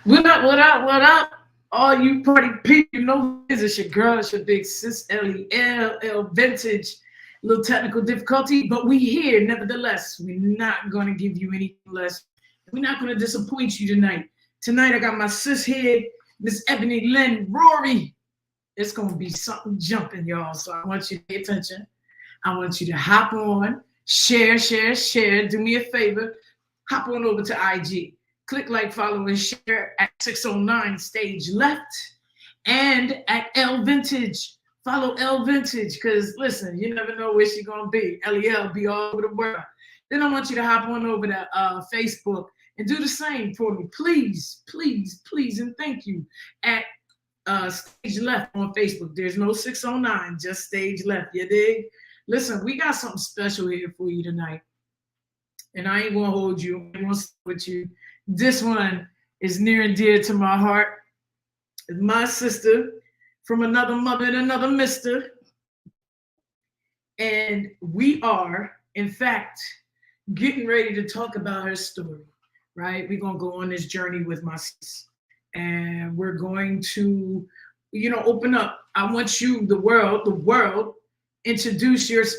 What up, what up, what up? All you party people, you know this is your girl, it's your big sis, L Vintage. Little technical difficulty, but we here nevertheless. We're not going to give you anything less. We're not going to disappoint you tonight. Tonight, I got my sis here, Miss Ebony, Lynn, Rorie. It's going to be something jumping, y'all. So I want you to pay attention. I want you to hop on, share, share, share. Do me a favor. Hop on over to IG. Click like, follow, and share at 609 Stage Left and at L Vintage. Follow L Vintage because, listen, you never know where she's going to be. LEL be all over the world. Then I want you to hop on over to Facebook and do the same for me. Please, please, please, and thank you. At Stage Left on Facebook. There's no 609, just Stage Left. You dig? Listen, we got something special here for you tonight. And I ain't going to hold you. I'm going to start with you. This one is near and dear to my heart. It's my sister from another mother and another mister. And we are, in fact, getting ready to talk about her story, right? We're going to go on this journey with my sis. And we're going to, open up. I want you, the world,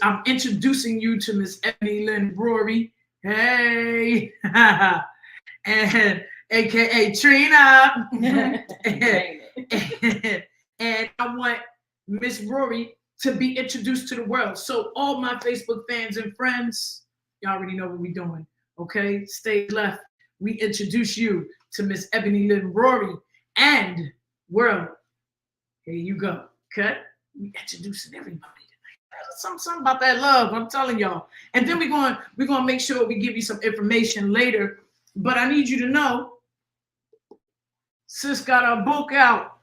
I'm introducing you to Miss Ebony Lynn Rorie. Hey. And AKA Trina. And I want Miss Rorie to be introduced to the world. So all my Facebook fans and friends, you already know what we're doing. Okay, Stay Left. We introduce you to Miss Ebony Lynn Rorie and world. Here you go. Okay, we introducing everybody tonight. Something about that love. I'm telling y'all. And then we're going to make sure we give you some information later. But I need you to know, sis got her book out.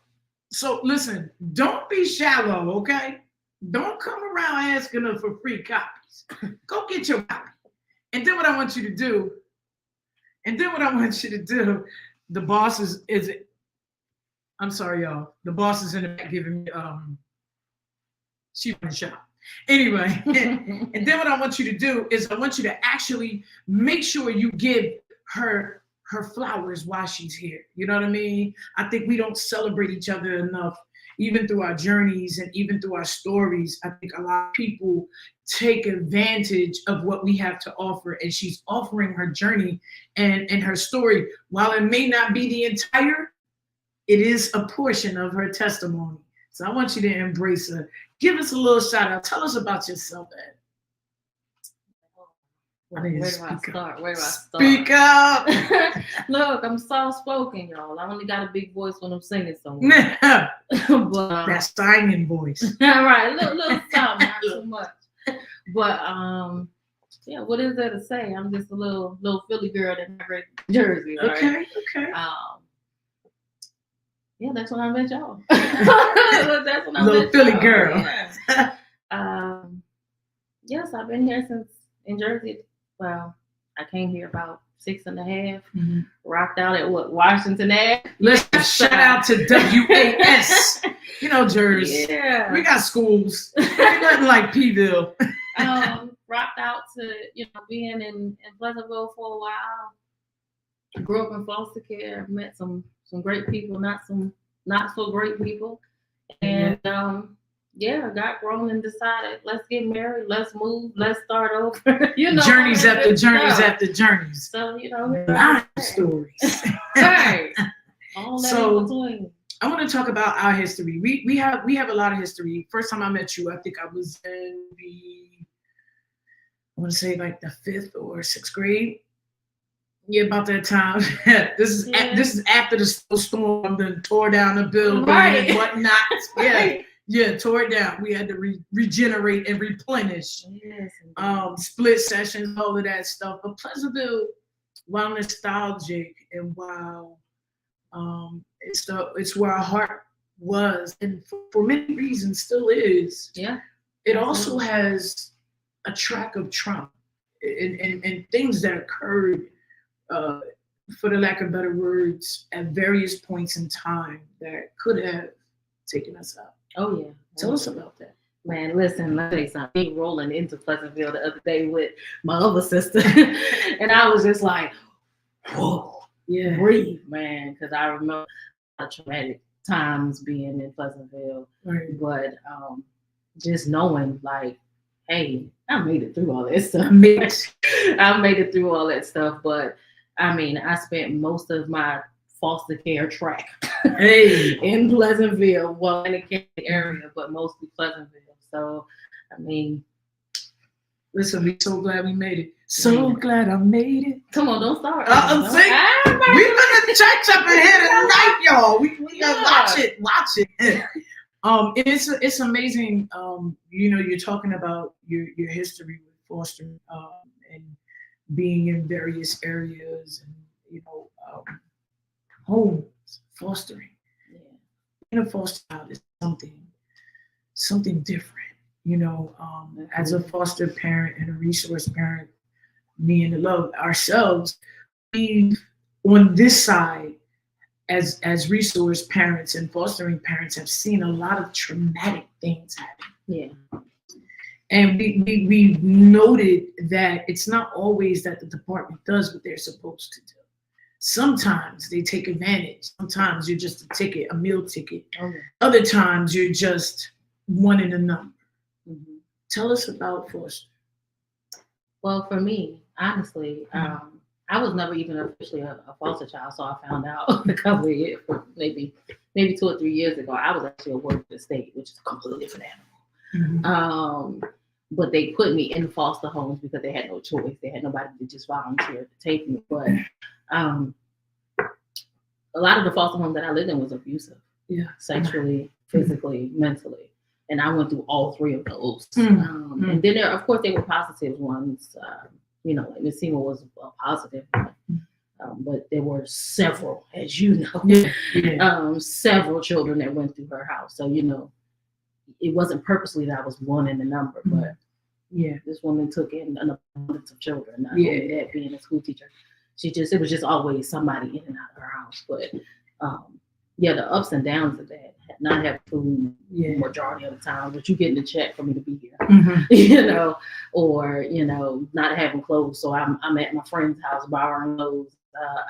So listen, don't be shallow, okay? Don't come around asking her for free copies. Go get your copy. And then what I want you to do, the boss I'm sorry, y'all. The boss is in the back giving me she went shop. Anyway, and then what I want you to do is I want you to actually make sure you give her flowers while she's here. You know what I mean? I think we don't celebrate each other enough, even through our journeys and even through our stories. I think a lot of people take advantage of what we have to offer, and she's offering her journey and her story. While it may not be the entire, it is a portion of her testimony. So I want you to embrace her. Give us a little shout out. Tell us about yourself, Ed. Where do I start? Speak up. Look, I'm soft spoken, y'all. I only got a big voice when I'm singing somewhere. But that singing voice. All right, little something, not too much. But yeah, what is there to say? I'm just a little Philly girl in Jersey. Okay, right? okay. Yeah, that's when I met y'all. That's when I little met Philly y'all. girl. Yeah. Yes, I've been here since in Jersey. Well, I came here about 6.5. Mm-hmm. Rocked out at Washington Ave. Let's shout out to WAS. Jersey. Yeah. We got schools. Ain't nothing like P-ville. Rocked out to being in Pleasantville for a while. Grew up in foster care. Met some great people, not so great people, and got grown and decided, let's get married, let's move, let's start over. Journeys after journeys after journeys. So life stories. Right. All that in between. I want to talk about our history. We have a lot of history. First time I met you, I think I was in I want to say like the 5th or 6th grade. Yeah, about that time. This is after the storm that tore down the building and whatnot. Right. Yeah, tore it down. We had to regenerate and replenish. Yes, split sessions, all of that stuff. But Pleasantville, while nostalgic and while it's where our heart was, and for many reasons still is. Yeah. It also has a track of trauma and things that occurred. For the lack of better words, at various points in time that could have taken us out. Oh, yeah. Tell us about that. Man, listen, let me tell you something. I was rolling into Pleasantville the other day with my other sister, and I was just like, whoa. breathe, man, because I remember traumatic times being in Pleasantville, but just knowing like, hey, I made it through all that stuff. I made it through all that stuff, but I mean, I spent most of my foster care track in Pleasantville, well, in the Candy area, but mostly Pleasantville. So, I mean, listen, we're so glad we made it. So glad I made it. Come on, don't start. We been in church up in here tonight, y'all. We gotta watch it. It's amazing. You know, you're talking about your history with fostering and being in various areas, and you know, homes, fostering. Being a foster child is something different. You know, as a foster parent and a resource parent, me and the love ourselves, we on this side as resource parents and fostering parents have seen a lot of traumatic things happen. Yeah. And we noted that it's not always that the department does what they're supposed to do. Sometimes they take advantage. Sometimes you're just a meal ticket. Okay. Other times you're just one in a number. Mm-hmm. Tell us about foster. Well, for me, honestly, I was never even officially a foster child, so I found out a couple of years, maybe 2 or 3 years ago. I was actually a work at the state, which is a completely different animal. Mm-hmm. But they put me in foster homes because they had no choice. They had nobody to just volunteer to take me. But a lot of the foster homes that I lived in was abusive, sexually, physically, mentally. And I went through all three of those. And then of course, there were positive ones. You know, like Miss Seymour was a positive one. But there were several, as you know, several children that went through her house. So, you know, it wasn't purposely that I was one in the number, but this woman took in an abundance of children. Not only that, being a school teacher, it was just always somebody in and out of her house. But the ups and downs of that, not having food majority of the time, but you getting a check for me to be here, you know, or, you know, not having clothes. So I'm at my friend's house borrowing clothes.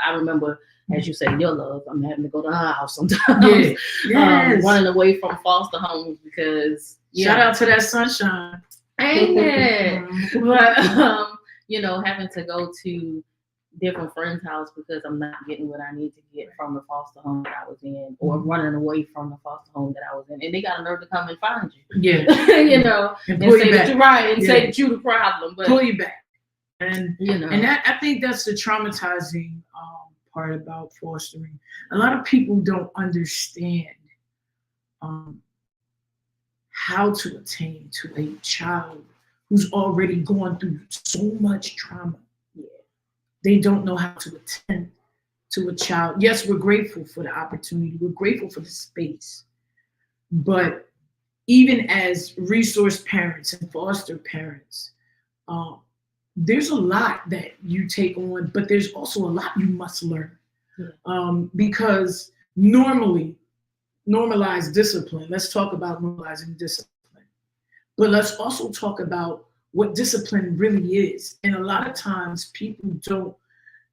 I remember, as you say, your love, I'm having to go to her house sometimes, running away from foster homes because shout out to that sunshine. Amen. But you know, having to go to different friends' house because I'm not getting what I need to get from the foster home that I was in, or running away from the foster home that I was in, and they got a nerve to come and find you. You know, and say that you're right, and say that you're the problem, but pull you back. And you know, and that, I think that's the traumatizing part about fostering. A lot of people don't understand how to attain to a child who's already gone through so much trauma. They don't know how to attend to a child. Yes, we're grateful for the opportunity. We're grateful for the space. But even as resource parents and foster parents, there's a lot that you take on, but there's also a lot you must learn. Because normalized discipline, let's talk about normalizing discipline. But let's also talk about what discipline really is. And a lot of times people don't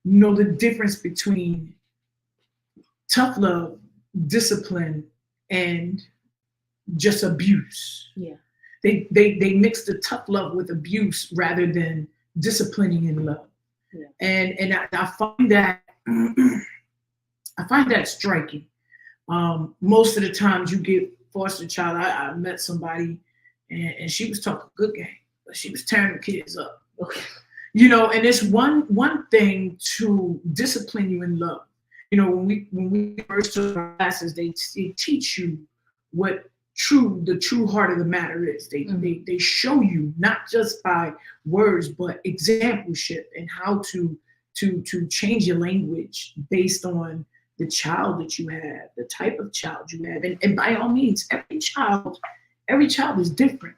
know the difference between tough love, discipline, and just abuse. They mix the tough love with abuse rather than disciplining in love. And I find that striking. Most of the times you get foster child, I met somebody and she was talking good game, but she was tearing the kids up. You know, and it's one thing to discipline you in love. You know, when we first took our classes, they teach you what the true heart of the matter is. They show you not just by words, but exampleship and how to change your language based on the child that you have, the type of child you have, and by all means, every child is different.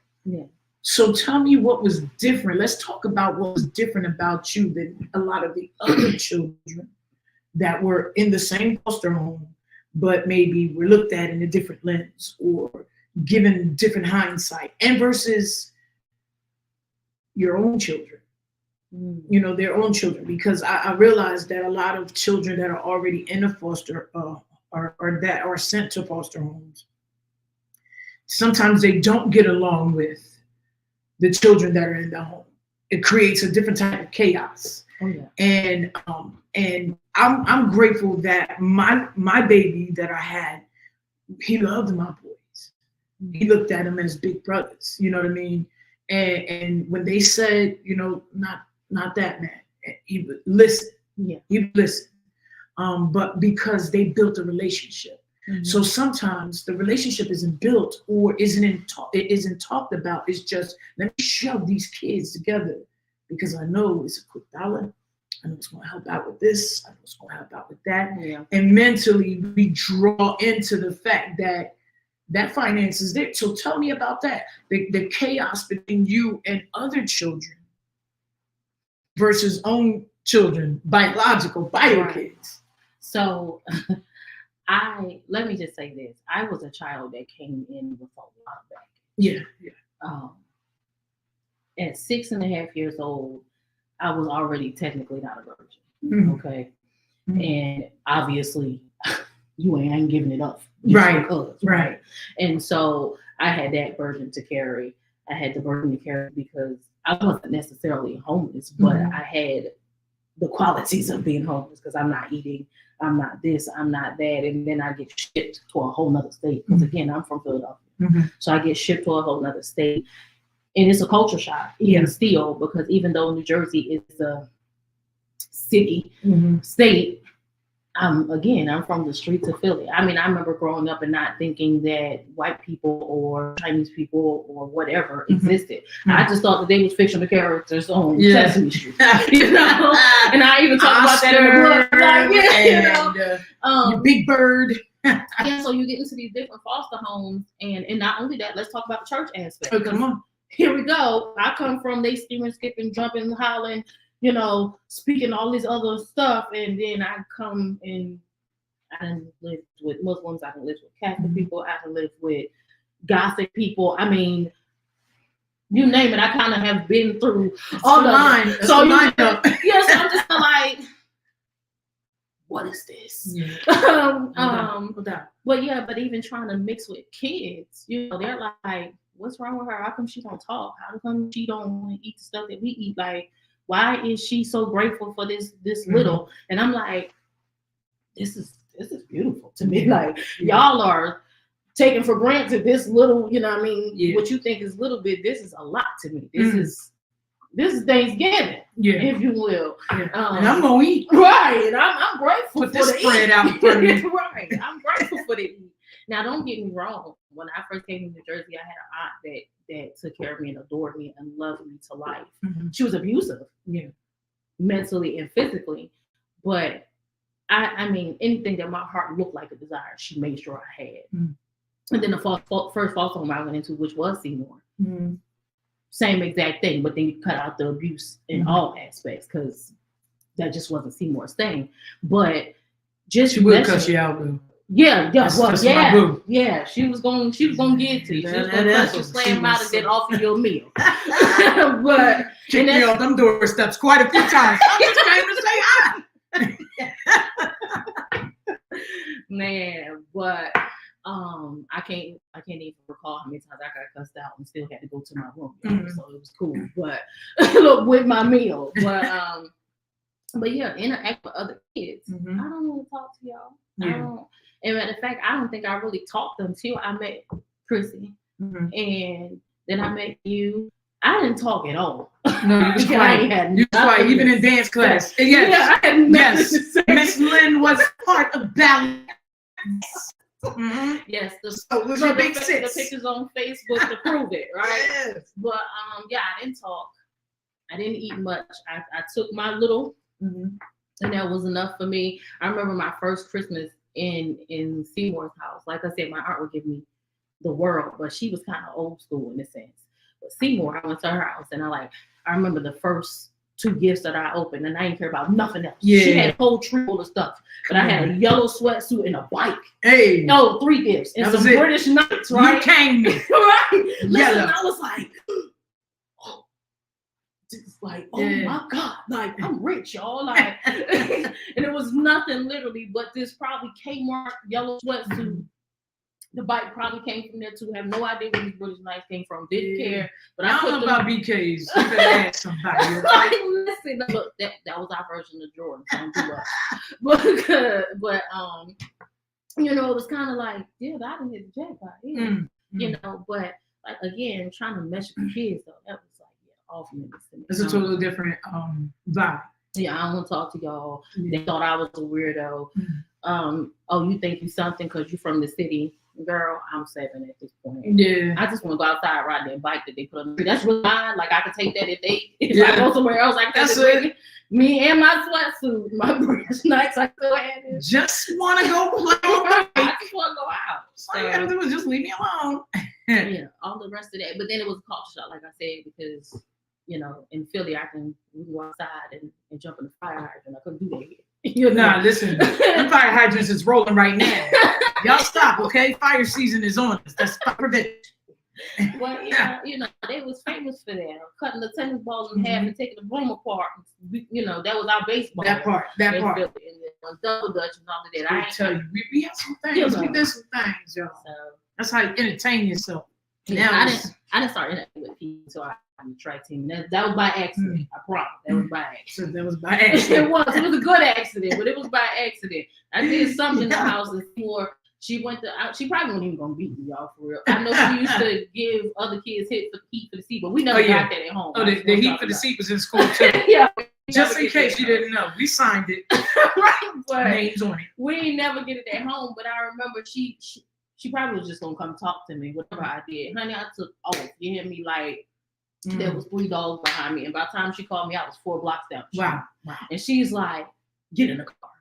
So tell me what was different. Let's talk about what was different about you than a lot of the other children that were in the same foster home, but maybe were looked at in a different lens or given different hindsight, and versus your own children. you know, their own children, because I realized that a lot of children that are already in a foster or that are sent to foster homes, sometimes they don't get along with the children that are in the home. It creates a different type of chaos. Oh, yeah. And I'm grateful that my baby that I had, he loved my boys. He looked at them as big brothers. You know what I mean? And when they said, you know, not that man, he would listen. Yeah. He would listen. But because they built a relationship. Mm-hmm. So sometimes the relationship isn't built or it isn't talked about. It's just, let me shove these kids together because I know it's a quick dollar. I know it's going to help out with this. I know it's going to help out with that. Yeah. And mentally, we draw into the fact that finance is there. So tell me about that. The chaos between you and other children versus own children, biological, bio kids. So let me just say this. I was a child that came in with a lot of baggage. Yeah. At 6.5 years old, I was already technically not a virgin. Mm-hmm. Okay. Mm-hmm. And obviously you ain't giving it up. Right. Right. And so I had that burden to carry. I had the burden to carry because I wasn't necessarily homeless, but I had the qualities of being homeless because I'm not eating, I'm not this, I'm not that. And then I get shipped to a whole nother state. Because again, I'm from Philadelphia. Mm-hmm. So I get shipped to a whole nother state. And it's a culture shock, even still, because even though New Jersey is a city, state, I'm from the streets of Philly. I mean, I remember growing up and not thinking that white people or Chinese people or whatever existed. I just thought that they was fictional characters on Sesame Street, you know. And I even talked about that in the book, like, Big Bird. Yeah, so you get into these different foster homes, and not only that, let's talk about the church aspect. Oh, come on. Here we go. I come from they screaming, skipping, jumping, hollering, you know, speaking all this other stuff, and then I come and I done lived with Muslims, I done lived with Catholic people, I done lived with Gothic people. I mean, you name it. I kind of have been through all the line. So I'm just like, what is this? But even trying to mix with kids, you know, they're like, what's wrong with her? How come she don't talk? How come she don't eat the stuff that we eat? Like, why is she so grateful for this little? And I'm like, this is beautiful to me. Like, y'all are taking for granted this little, you know what I mean? What you think is little bit, this is a lot to me. This is Thanksgiving, if you will. And I'm gonna eat. Right. And I'm grateful for this spread out in front of me. Right. I'm grateful for the eat. Now, don't get me wrong. When I first came to New Jersey, I had an aunt that took care of me and adored me and loved me to life. She was abusive, mentally and physically. But I mean, anything that my heart looked like a desire, she made sure I had. And then the first foster home I went into, which was Seymour, same exact thing. But then you cut out the abuse in all aspects because that just wasn't Seymour's thing. But just she would cut you out, though. Yeah, she was going to get to you. She was going to cut you slam out and then offer you a meal. But kick me off them doorsteps quite a few times. I just came to say hi. Man, but I can't even recall how many times I got cussed out and still had to go to my room. So it was cool. But with my meal. But yeah, interact with other kids. I don't want to talk to y'all. I don't. And matter of fact, I don't think I really talked until I met Chrissy. And then I met you. I didn't talk at all. No, you was quiet. You was quiet, even in dance class. Yes. I had Miss Lynn was part of ballet. Yes, so was your big sis. The pictures on Facebook to prove it, right? Yes. But I didn't talk. I didn't eat much. I took my little, and that was enough for me. I remember my first Christmas in Seymour's house. Like I said, my aunt would give me the world, but she was kind of old school in a sense. But Seymour, I went to her house, and I remember the first 2 gifts that I opened, and I didn't care about nothing else. She had a whole tree full of stuff, but I had a yellow sweatsuit and a bike. Hey, no, 3 gifts and some British Knights, right? You came me right. Listen, I was like, oh, It's like, oh my God, like I'm rich, y'all. Like, and it was nothing literally, but this probably Kmart yellow sweatsuit. The bike probably came from there too. Have no idea where these British knives came from. Didn't care. But I don't know about BKs. You better ask somebody. Like, listen, look, that was our version of Jordan. Don't do that. But you know, it was kind of like, yeah, I didn't hit the jackpot. Yeah. You know, but like again, trying to mesh with kids though, that was like off limits to me. It's a totally different vibe. Yeah, I don't want to talk to y'all. They thought I was a weirdo. Oh, you think you something because you from the city. Girl, I'm 7 at this point. Yeah. I just want to go outside riding that bike that they put on the street. That's really mine. Like I could take that if I go somewhere else, I can take it. Me and my sweatsuit, my British nights, I still had it. Just want to go play. I just want to go out. All you gotta do is just leave me alone. Yeah, all the rest of that. But then it was a culture shock, like I said, because you know, in Philly, we can go outside and jump in the fire hydrant. I couldn't do that here. You know? Nah, listen, the fire hydrants is rolling right now. Y'all stop, okay? Fire season is on us. That's prevention. Well, yeah, you know, they was famous for that. Cutting the tennis balls in half and taking the broom apart. You know, that was our baseball. That part. And double dutch and all of that. I tell you, we have some things. You know, we did some things, y'all. So, that's how you entertain yourself. Yeah, I didn't start interacting with people until I on the track team. That was by accident. I promise. That was by accident. That was by accident. It was a good accident, but it was by accident. I did something in the house before she went to. She probably wasn't even gonna beat me, y'all, for real. I know she used to give other kids heat for the seat, but we never got that at home. Oh, the heat for the seat was in school too. Yeah. Just in case you didn't know, we signed it. Right, but names on it. We ain't never get it at home. But I remember she probably was just gonna come talk to me, whatever I did. Honey, I took off. You hear me? Like. There was 3 dogs behind me, and by the time she called me, I was 4 blocks down. Wow. And she's like, "Get in the car,"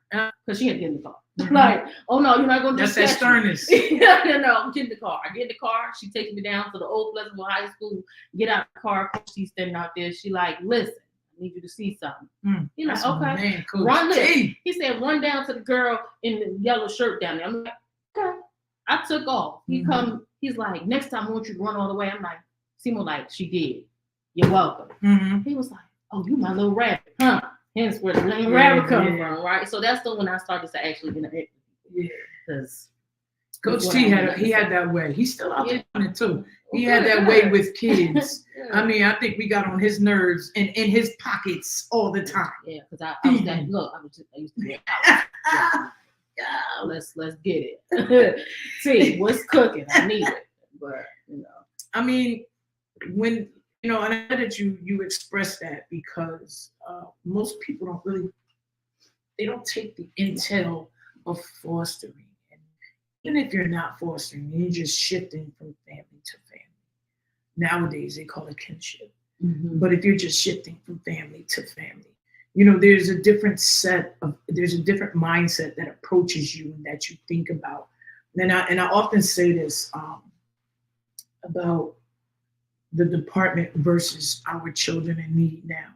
because she had to get in the car. Like, oh no, you're not gonna do that. That's that sternness. No, get in the car. I get in the car. She takes me down to the old Pleasantville High School. Get out the car. She's standing out there. She like, listen, I need you to see something. You know, okay. Man, cool. Run there. He said, run down to the girl in the yellow shirt down there. I'm like, okay. I took off. He's like, next time I want you to run all the way. I'm like, Seymour, like, she did. You're welcome. He was like, oh, you my little rabbit, huh? Hence where the name rabbit comes from, right? So that's the when I started to actually interact. Yeah. Because Coach T had that way. He's still out there on it too. He had that way with kids. I mean, I think we got on his nerves and in his pockets all the time. Yeah, because I was that. Look, I used to be out. Let's get it. See what's cooking. I need it, but you know. I mean, when. You know, and I know that you express that because most people they don't take the intel of fostering. And even if you're not fostering, you're just shifting from family to family. Nowadays, they call it kinship. But if you're just shifting from family to family, you know, there's a different mindset that approaches you and that you think about. And I often say this about the department versus our children in need now.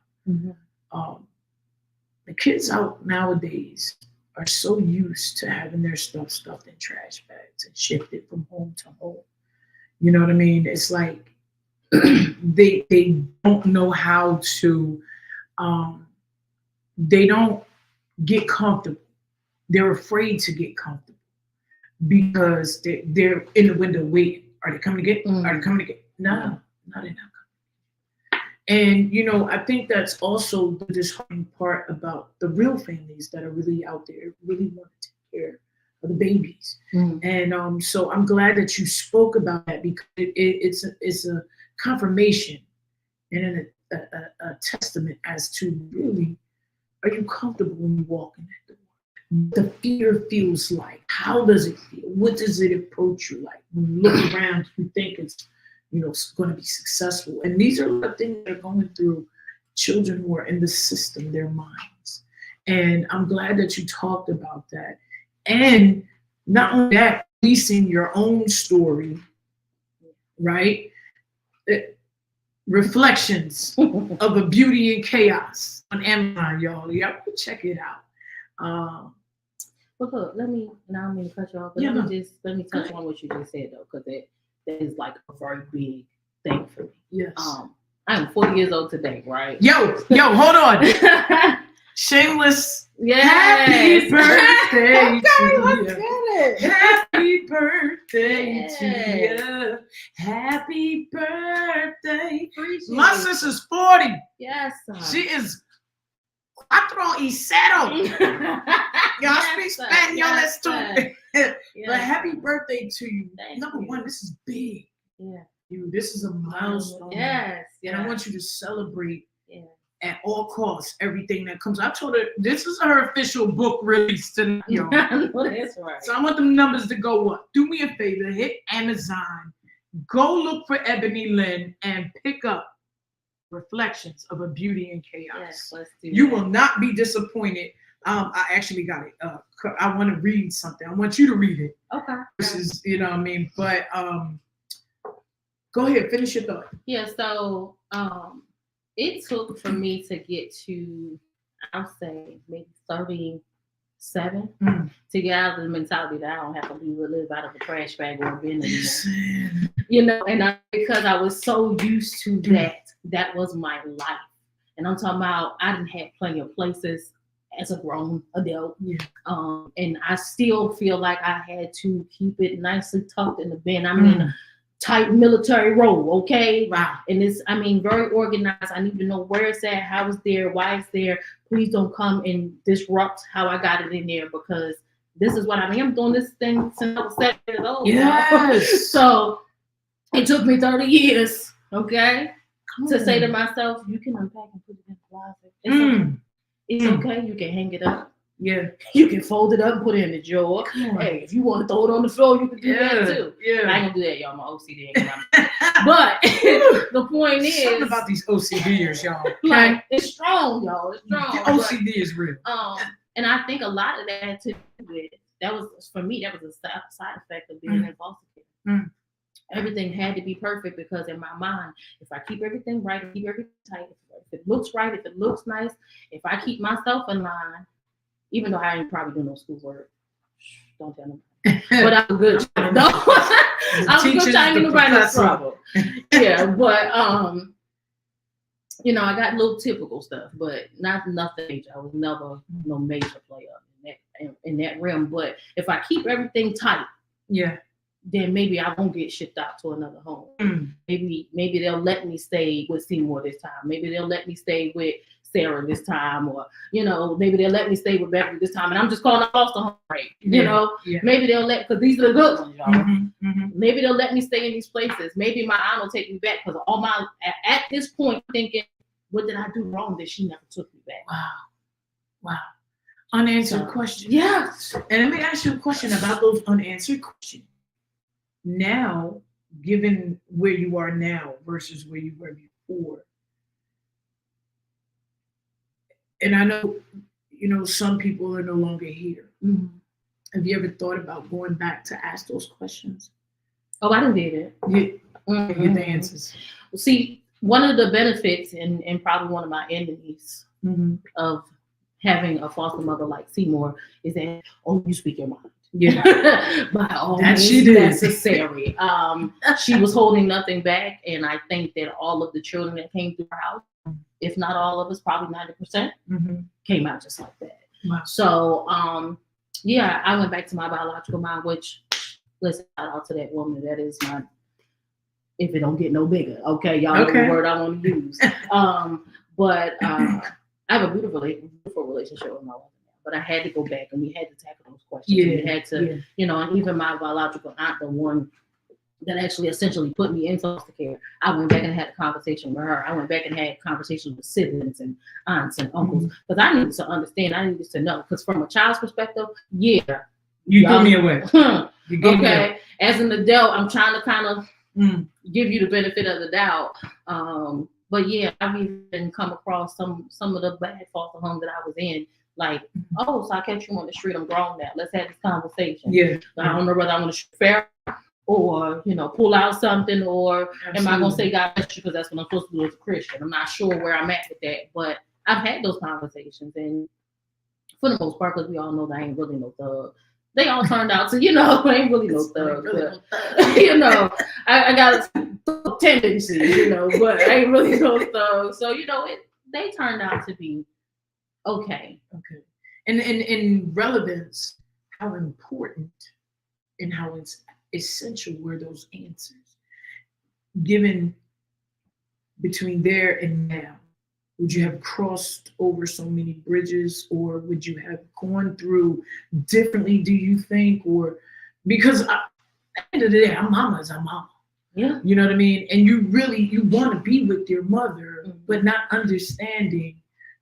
The kids out nowadays are so used to having their stuff stuffed in trash bags and shifted from home to home. You know what I mean? It's like they don't know how to, they don't get comfortable. They're afraid to get comfortable because they're in the window waiting. Are they coming to get? Are they coming to get? No. Not enough. And, you know, I think that's also the disheartening part about the real families that are really out there, really want to take care of the babies. And so I'm glad that you spoke about that because it's a confirmation and a testament as to really, are you comfortable when you walk in that door? The fear feels like, how does it feel? What does it approach you like? When you look around, you think it's, you know, going to be successful. And these are the things that are going through children who are in the system, their minds. And I'm glad that you talked about that. And not only that, releasing your own story, right? Reflections of a Beauty in Chaos on Amazon, y'all. Y'all check it out. But look, I don't mean to cut you off, but let me touch on what you just said though, because that is like a very big thing for me. Yes. I'm 40 years old today, right? Yo, hold on. Shameless. Yes. Happy birthday Okay, to let's you. get it. Happy birthday Yes. to you. Happy birthday. Appreciate My it. sister's 40. Yes. She is cuatro y cero. Y'all speak Spanish, yes, too. Yes, But happy birthday to you. Thank Number you. one, this is big. Yeah. This is a milestone. Yes. And I want you to celebrate Yeah. at all costs everything that comes. I told her this is her official book release tonight, y'all. No, that's right. So I want them numbers to go up. Do me a favor, hit Amazon, go look for Ebony Lynn, and pick up Reflections of a Beauty in Chaos. Yes, let's do You that. will not be disappointed. I actually got it. I want to read something. I want you to read it. Okay. This is, you know what I mean? But go ahead, finish your thought. Yeah, so it took for me to get to, I'll say, maybe 37 to get out of the mentality that I don't have to live out of a trash bag or a bin anymore. You know, and because I was so used to that was my life. And I'm talking about, I didn't have plenty of places as a grown adult. Yeah. And I still feel like I had to keep it nicely tucked in the bin. I'm in a tight military role, okay? Wow. And it's, I mean, very organized. I need to know where it's at, how it's there, why it's there. Please don't come and disrupt how I got it in there, because this is what I mean. I'm doing this thing since I was 7 years old. Yes. So it took me 30 years, okay, to say to myself, you can unpack and put it in the closet. It's okay. It's okay. You can hang it up. Yeah. You can fold it up and put it in the drawer. Hey, if you want to throw it on the floor, you can do that too. Yeah. I ain't gonna do that, y'all. My OCD ain't gonna. But the point is, something about these OCDers, y'all. like, it's strong, y'all. It's strong. The OCD is real. And I think a lot of that had to do with, that was, for me, that was a side effect of being in foster care. Everything had to be perfect, because in my mind, if I keep everything right, keep everything tight, if it looks right, if it looks nice, if I keep myself in line, even though I ain't probably do no schoolwork, don't tell nobody. But I'm good. No, I'm good trying to get nobody in trouble. Yeah, but you know, I got little typical stuff, but nothing major. I was never no major player in that realm. But if I keep everything tight, then maybe I won't get shipped out to another home. Maybe they'll let me stay with Seymour this time. Maybe they'll let me stay with Sarah this time, or, you know, maybe they'll let me stay with Beverly this time. And I'm just calling a foster home, right? You know, maybe they'll because these are the good ones, y'all. Maybe they'll let me stay in these places. Maybe my aunt will take me back, because at this point thinking, what did I do wrong that she never took me back? Wow. Unanswered question. Yes. And let me ask you a question about those unanswered questions. Now, given where you are now versus where you were before, and I know, you know, some people are no longer here. Have you ever thought about going back to ask those questions? Oh, I done did it. Get the answers. See, one of the benefits and probably one of my enemies of having a foster mother like Seymour is that, oh, you speak your mind. Yeah, by all means necessary. She was holding nothing back, and I think that all of the children that came through her house, if not all of us, probably 90%, came out just like that. Wow. So, yeah, I went back to my biological mom, which, listen, shout out to that woman. That is my, if it don't get no bigger, okay, y'all know the word I want to use. But I have a beautiful relationship with my wife. But I had to go back, and we had to tackle those questions. We had to, you know, and even my biological aunt, the one that actually essentially put me in foster care, I went back and had a conversation with her. I went back and had conversations with siblings and aunts and uncles, because I needed to understand. I needed to know, because from a child's perspective, you threw me away. Okay, as an adult, I'm trying to kind of give you the benefit of the doubt. But yeah, I've even come across some of the bad foster homes that I was in. Like, oh, so I catch you on the street, I'm grown now. Let's have this conversation. I don't know whether I want to shoot fair or, you know, pull out something, or am I going to say God bless you because that's what I'm supposed to do as a Christian? I'm not sure where I'm at with that, but I've had those conversations. And for the most part, because we all know that I ain't really no thug, They all turned out to, I ain't really no thug, but I got a tendency, but I ain't really no thug. So, they turned out to be okay. Okay. And in relevance, how important and how it's essential were those answers given between there and now? Would you have crossed over so many bridges, or would you have gone through differently, do you think? Or because at the end of the day, our mama is our mama. Yeah. You know what I mean? And you want to be with your mother, but not understanding,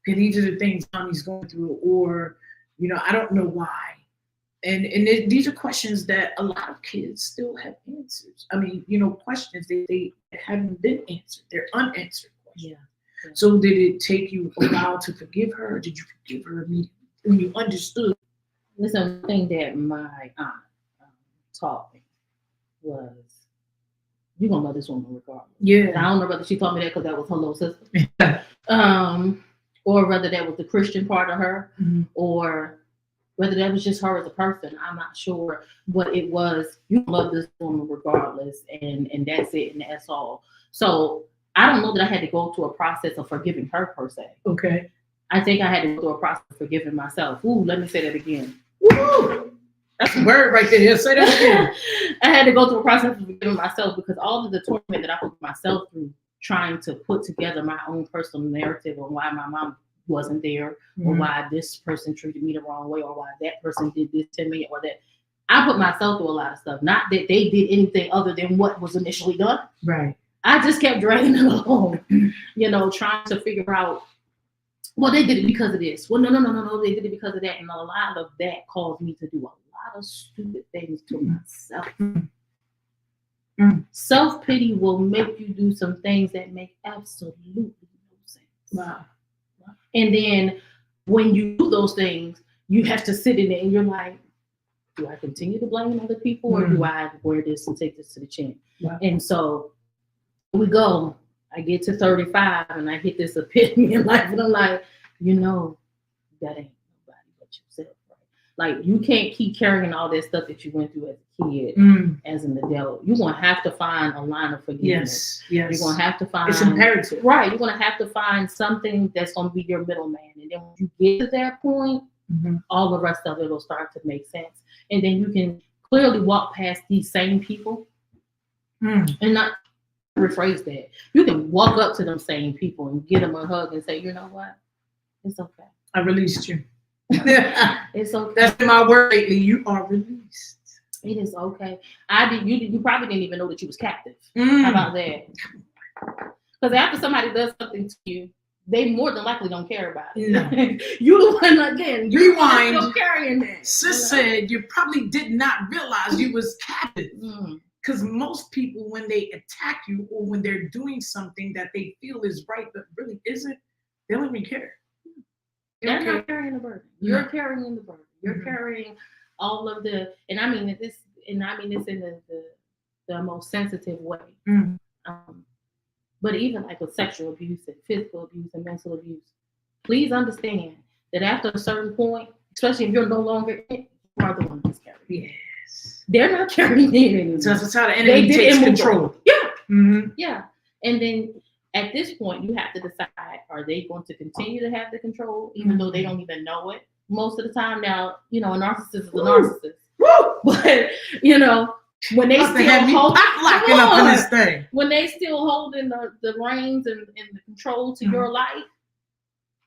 okay, these are the things mommy's going through, or, I don't know why. And these are questions that a lot of kids still have answers. I mean, questions that they haven't been answered. They're unanswered questions. Yeah. So did it take you a while to forgive her, or did you forgive her immediately when you understood? Listen, one thing that my aunt taught me was, you're going to love this woman regardless. Yeah. And I don't know whether she taught me that because that was her little sister. Or whether that was the Christian part of her, or whether that was just her as a person. I'm not sure. But it was, you love this woman regardless, and that's it, and that's all. So I don't know that I had to go through a process of forgiving her per se. Okay. I think I had to go through a process of forgiving myself. Ooh, let me say that again. Woo! That's a word right there. Say that again. I had to go through a process of forgiving myself, because all of the torment that I put myself through trying to put together my own personal narrative on why my mom wasn't there, or why this person treated me the wrong way, or why that person did this to me, or that. I put myself through a lot of stuff. Not that they did anything other than what was initially done. Right. I just kept dragging it along, trying to figure out, well, they did it because of this. Well, no, they did it because of that. And a lot of that caused me to do a lot of stupid things to myself. Self-pity will make you do some things that make absolutely no sense. Wow. And then when you do those things, you have to sit in it and you're like, do I continue to blame other people, or do I wear this and take this to the chin? Wow. And so we go, I get to 35 and I hit this epiphany in life, and I'm like, that ain't nobody but yourself, right? Like, you can't keep carrying all that stuff that you went through as a kid, as an adult. You're going to have to find a line of forgiveness. Yes. You're going to have to find. It's imperative. Right. You're going to have to find something that's going to be your middleman. And then when you get to that point, all the rest of it will start to make sense. And then you can clearly walk past these same people and not rephrase that. You can walk up to them same people and give them a hug and say, you know what? It's okay. I released you. It's okay. That's been my word lately. You are released. It is okay. You probably didn't even know that you was captive. How about that? Because after somebody does something to you, they more than likely don't care about it. No. You the one, again. Rewind. You're carrying that. Sis said you probably did not realize you was captive. Because most people, when they attack you, or when they're doing something that they feel is right but really isn't, they don't even care. They're not carrying the burden. You're carrying the burden. You're carrying all of the, and I mean this in the most sensitive way. But even like with sexual abuse and physical abuse and mental abuse, please understand that after a certain point, especially if you're no longer in it, you are the one who's carrying. Yes. They're not carrying it anymore. So that's how the enemy takes control. Yeah. Yeah. And then at this point, you have to decide, are they going to continue to have the control, even though they don't even know it? Most of the time now, a narcissist is a narcissist. But, when they still hold, when they still holding the reins and the control to your life,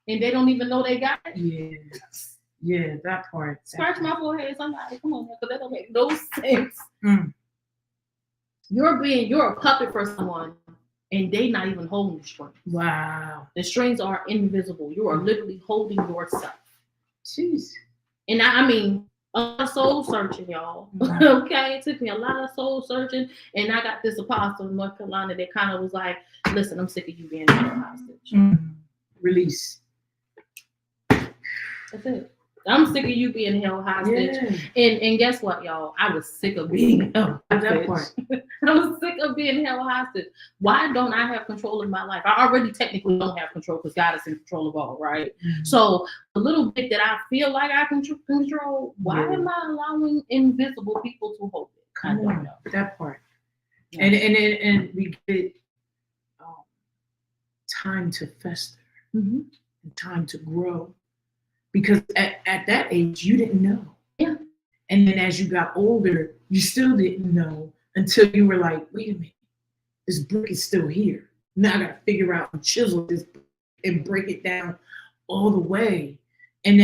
and they don't even know they got it. Yes. Yeah, that part. Scratch my forehead, somebody. Come on, because that don't make no sense. You're a puppet for someone, and they not even holding the strings. Wow. The strings are invisible. You are literally holding yourself. Jeez. And I mean, a lot of soul searching, y'all. Okay, it took me a lot of soul searching, and I got this apostle in North Carolina that kind of was like, "Listen, I'm sick of you being held hostage. Release." That's it. I'm sick of you being held hostage. Yeah. And guess what, y'all? I was sick of being held hostage. That part. I was sick of being held hostage. Why don't I have control of my life? I already technically don't have control because God is in control of all, right? Mm-hmm. So the little bit that I feel like I can control, why am I allowing invisible people to hold it? Come on, that part. Yeah. And we get time to fester, mm-hmm. and time to grow. Because at that age, you didn't know. Yeah. And then as you got older, you still didn't know until you were like, wait a minute, this brick is still here. Now I got to figure out and chisel this and break it down all the way. And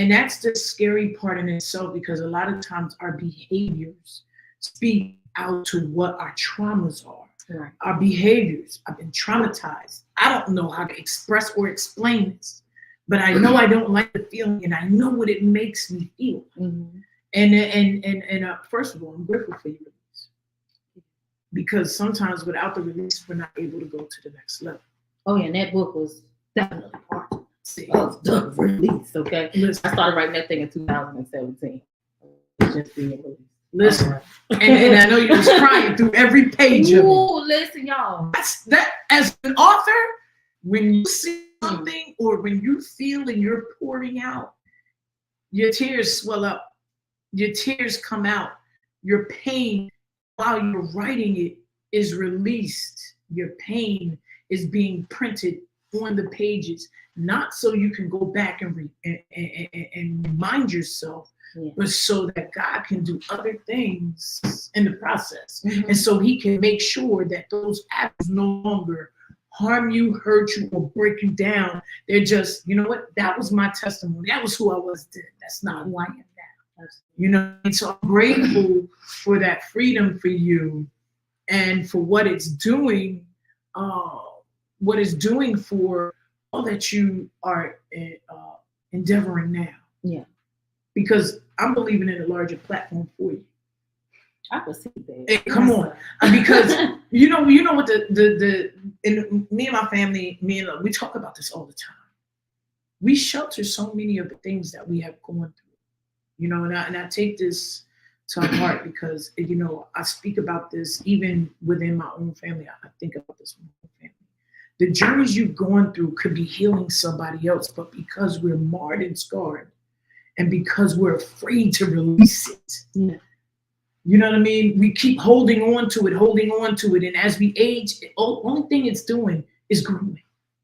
that's the scary part in itself, because a lot of times our behaviors speak out to what our traumas are. Right. Our behaviors. I've been traumatized. I don't know how to express or explain this. But I know I don't like the feeling, and I know what it makes me feel. Mm-hmm. And first of all, I'm grateful for your release, because sometimes without the release, we're not able to go to the next level. Oh yeah, and that book was definitely part of the release. Okay, listen, I started writing that thing in 2017. Just being released. Listen, and I know you was crying through every page of it. Listen, y'all. That as an author, when you see something or when you feel and you're pouring out, your tears swell up, your tears come out, your pain while you're writing it is released. Your pain is being printed on the pages, not so you can go back and remind yourself, but so that God can do other things in the process. Mm-hmm. And so he can make sure that those acts no longer harm you, hurt you, or break you down. They're just, you know what? That was my testimony. That was who I was then. That's not who I am now. You know, and so I'm grateful for that freedom for you and for what it's doing, for all that you are endeavoring now. Yeah. Because I'm believing in a larger platform for you. I can see that. Hey, come on, because you know what me and my family, we talk about this all the time. We shelter so many of the things that we have gone through, you know, and I take this to heart because, you know, I speak about this even within my own family. I think about this with my own family. The journeys you've gone through could be healing somebody else, but because we're marred and scarred, and because we're afraid to release it. Yeah. You know what I mean? We keep holding on to it. And as we age, the only thing it's doing is growing.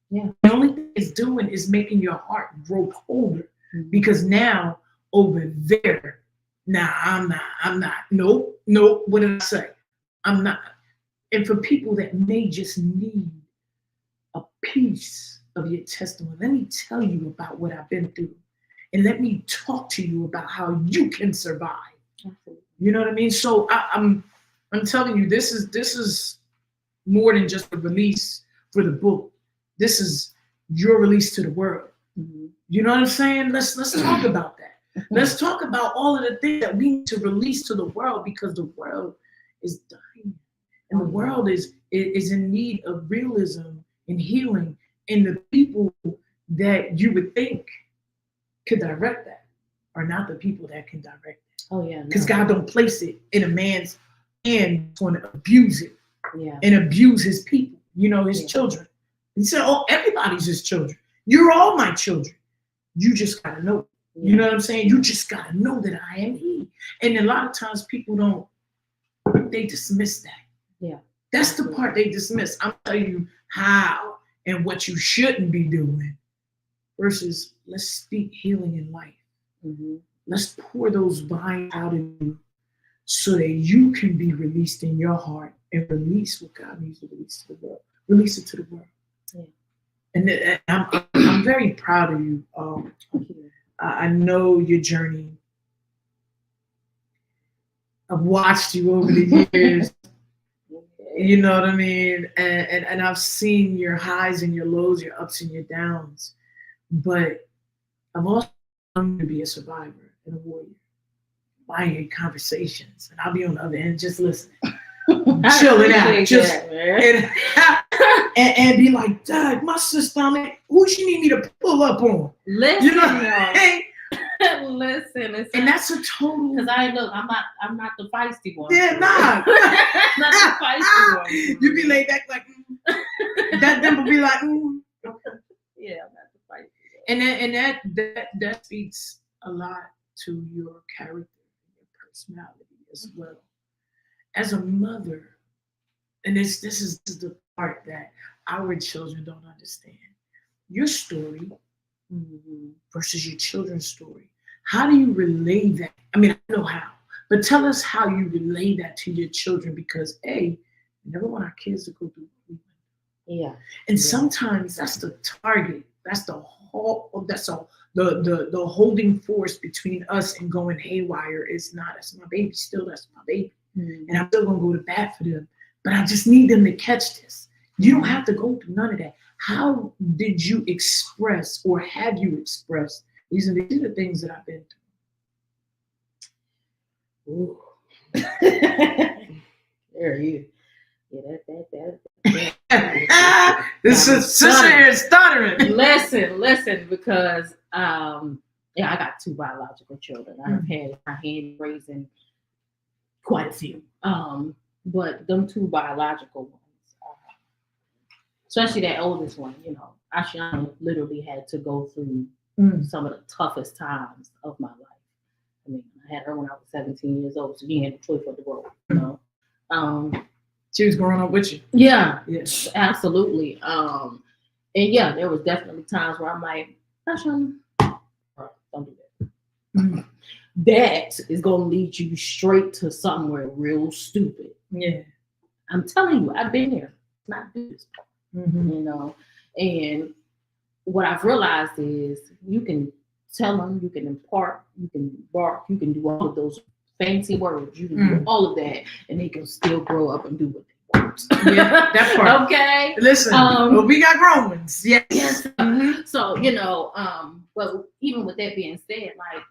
Yeah. The only thing it's doing is making your heart grow colder. Mm-hmm. Because now over there, I'm not. Nope. What did I say? I'm not. And for people that may just need a piece of your testimony, let me tell you about what I've been through. And let me talk to you about how you can survive. Absolutely. You know what I mean? So I'm telling you, this is more than just a release for the book. This is your release to the world. Mm-hmm. You know what I'm saying? Let's talk about that. Mm-hmm. Let's talk about all of the things that we need to release to the world, because the world is dying, and the world is in need of realism and healing. And the people that you would think could direct that are not the people that can direct it. Oh yeah, because God don't place it in a man's hand to abuse it, and abuse his people. You know, his children. He said, "Oh, everybody's his children. You're all my children. You just gotta know." Yeah. You know what I'm saying? You just gotta know that I am He. And a lot of times people they dismiss that. Yeah, that's the part they dismiss. I'm telling you how and what you shouldn't be doing. Versus, let's speak healing in life. Mm-hmm. Let's pour those vines out in you so that you can be released in your heart and release what God needs to release to the world. Release it to the world. Yeah. And I'm very proud of you. I know your journey. I've watched you over the years. You know what I mean? And I've seen your highs and your lows, your ups and your downs. But I've also learned to be a survivor and a warrior. I hear conversations, and I'll be on the other end just listening, chilling out, just and be like, "Dad, my sister, who she need me to pull up on?" Listen, you know what I mean? Listen, And that's a total. because I'm not the feisty one. Yeah, nah. Not the feisty one. You be laid back like that. Then will be like, Yeah, I'm not the feisty one. And that speaks a lot to your character and your personality as well. As a mother, and this is the part that our children don't understand. Your story versus your children's story. How do you relay that? I mean, I know how, but tell us how you relay that to your children, because we never want our kids to go through what we went. Yeah. And sometimes that's the target. That's the whole. That's all. The holding force between us and going haywire is not. That's my baby. Still, that's my baby. And I'm still gonna go to bat for them. But I just need them to catch this. You don't have to go through none of that. How did you express, or have you expressed? These are the things that I've been through. Ooh. There you. Yeah, that. This is sister here stuttering. Listen, because I got 2 biological children. I've had my hand raising quite a few. But them 2 biological ones, especially that oldest one, Ashiana literally had to go through some of the toughest times of my life. I mean, I had her when I was 17 years old, so you had a choice but to grow, She was growing up with you. Yeah, absolutely. And yeah, there was definitely times where I'm like, Ashiana, don't do that. That is going to lead you straight to somewhere real stupid. Yeah. I'm telling you, I've been there. Not do this part. And what I've realized is you can tell them, you can impart, you can bark, you can do all of those fancy words, you can do all of that, and they can still grow up and do what they want. Yeah, that part. Okay. Listen, we got grown ones. Yes. So, but even with that being said, like,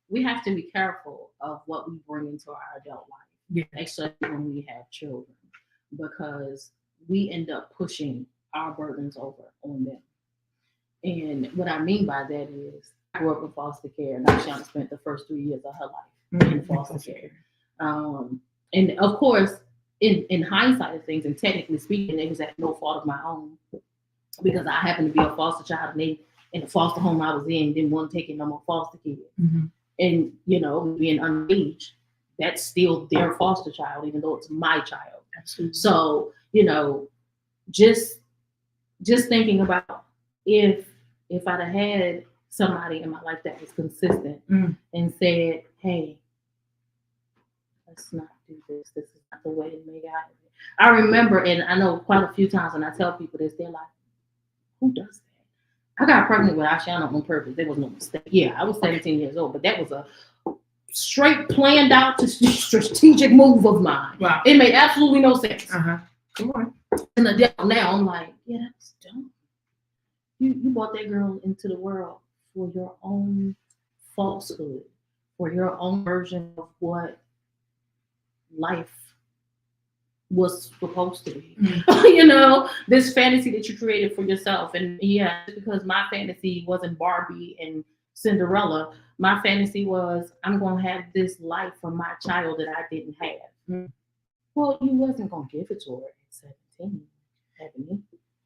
we have to be careful of what we bring into our adult life, especially when we have children, because we end up pushing our burdens over on them. And what I mean by that is, I grew up in foster care, and Ashiana spent the first 3 years of her life in foster care. And of course, in hindsight of things, and technically speaking, it was at no fault of my own, because I happened to be a foster child, and they, in the foster home I was in, didn't want to take in no more foster kids. And, being underage, that's still their foster child, even though it's my child. Absolutely. So, just thinking about if I'd have had somebody in my life that was consistent and said, hey, let's not do this. This is not the way to make out of it. I remember, and I know quite a few times when I tell people this, they're like, who does that? I got pregnant with Ashiana on purpose. There was no mistake. Yeah, I was 17 years old, but that was a straight planned out strategic move of mine. Wow. It made absolutely no sense. Come on. And now I'm like, yeah, that's dumb. You brought that girl into the world for your own falsehood, for your own version of what life was supposed to be. This fantasy that you created for yourself. And because my fantasy wasn't Barbie and Cinderella, my fantasy was, I'm going to have this life for my child that I didn't have. Well, you wasn't going to give it to her at 17, Ebony.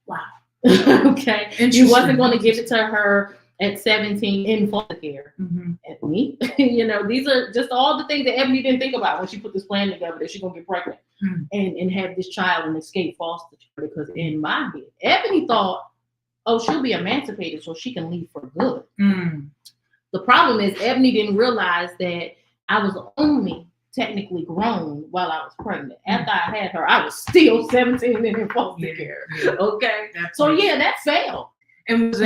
Wow. Okay. You wasn't going to give it to her at 17 in foster care. Ebony. These are just all the things that Ebony didn't think about when she put this plan together, that she's going to get pregnant and have this child and escape foster care. Because in my head, Ebony thought, oh, she'll be emancipated so she can leave for good. The problem is Ebony didn't realize that I was only technically grown while I was pregnant. After I had her, I was still 17 and in foster care. Okay. So that failed. And was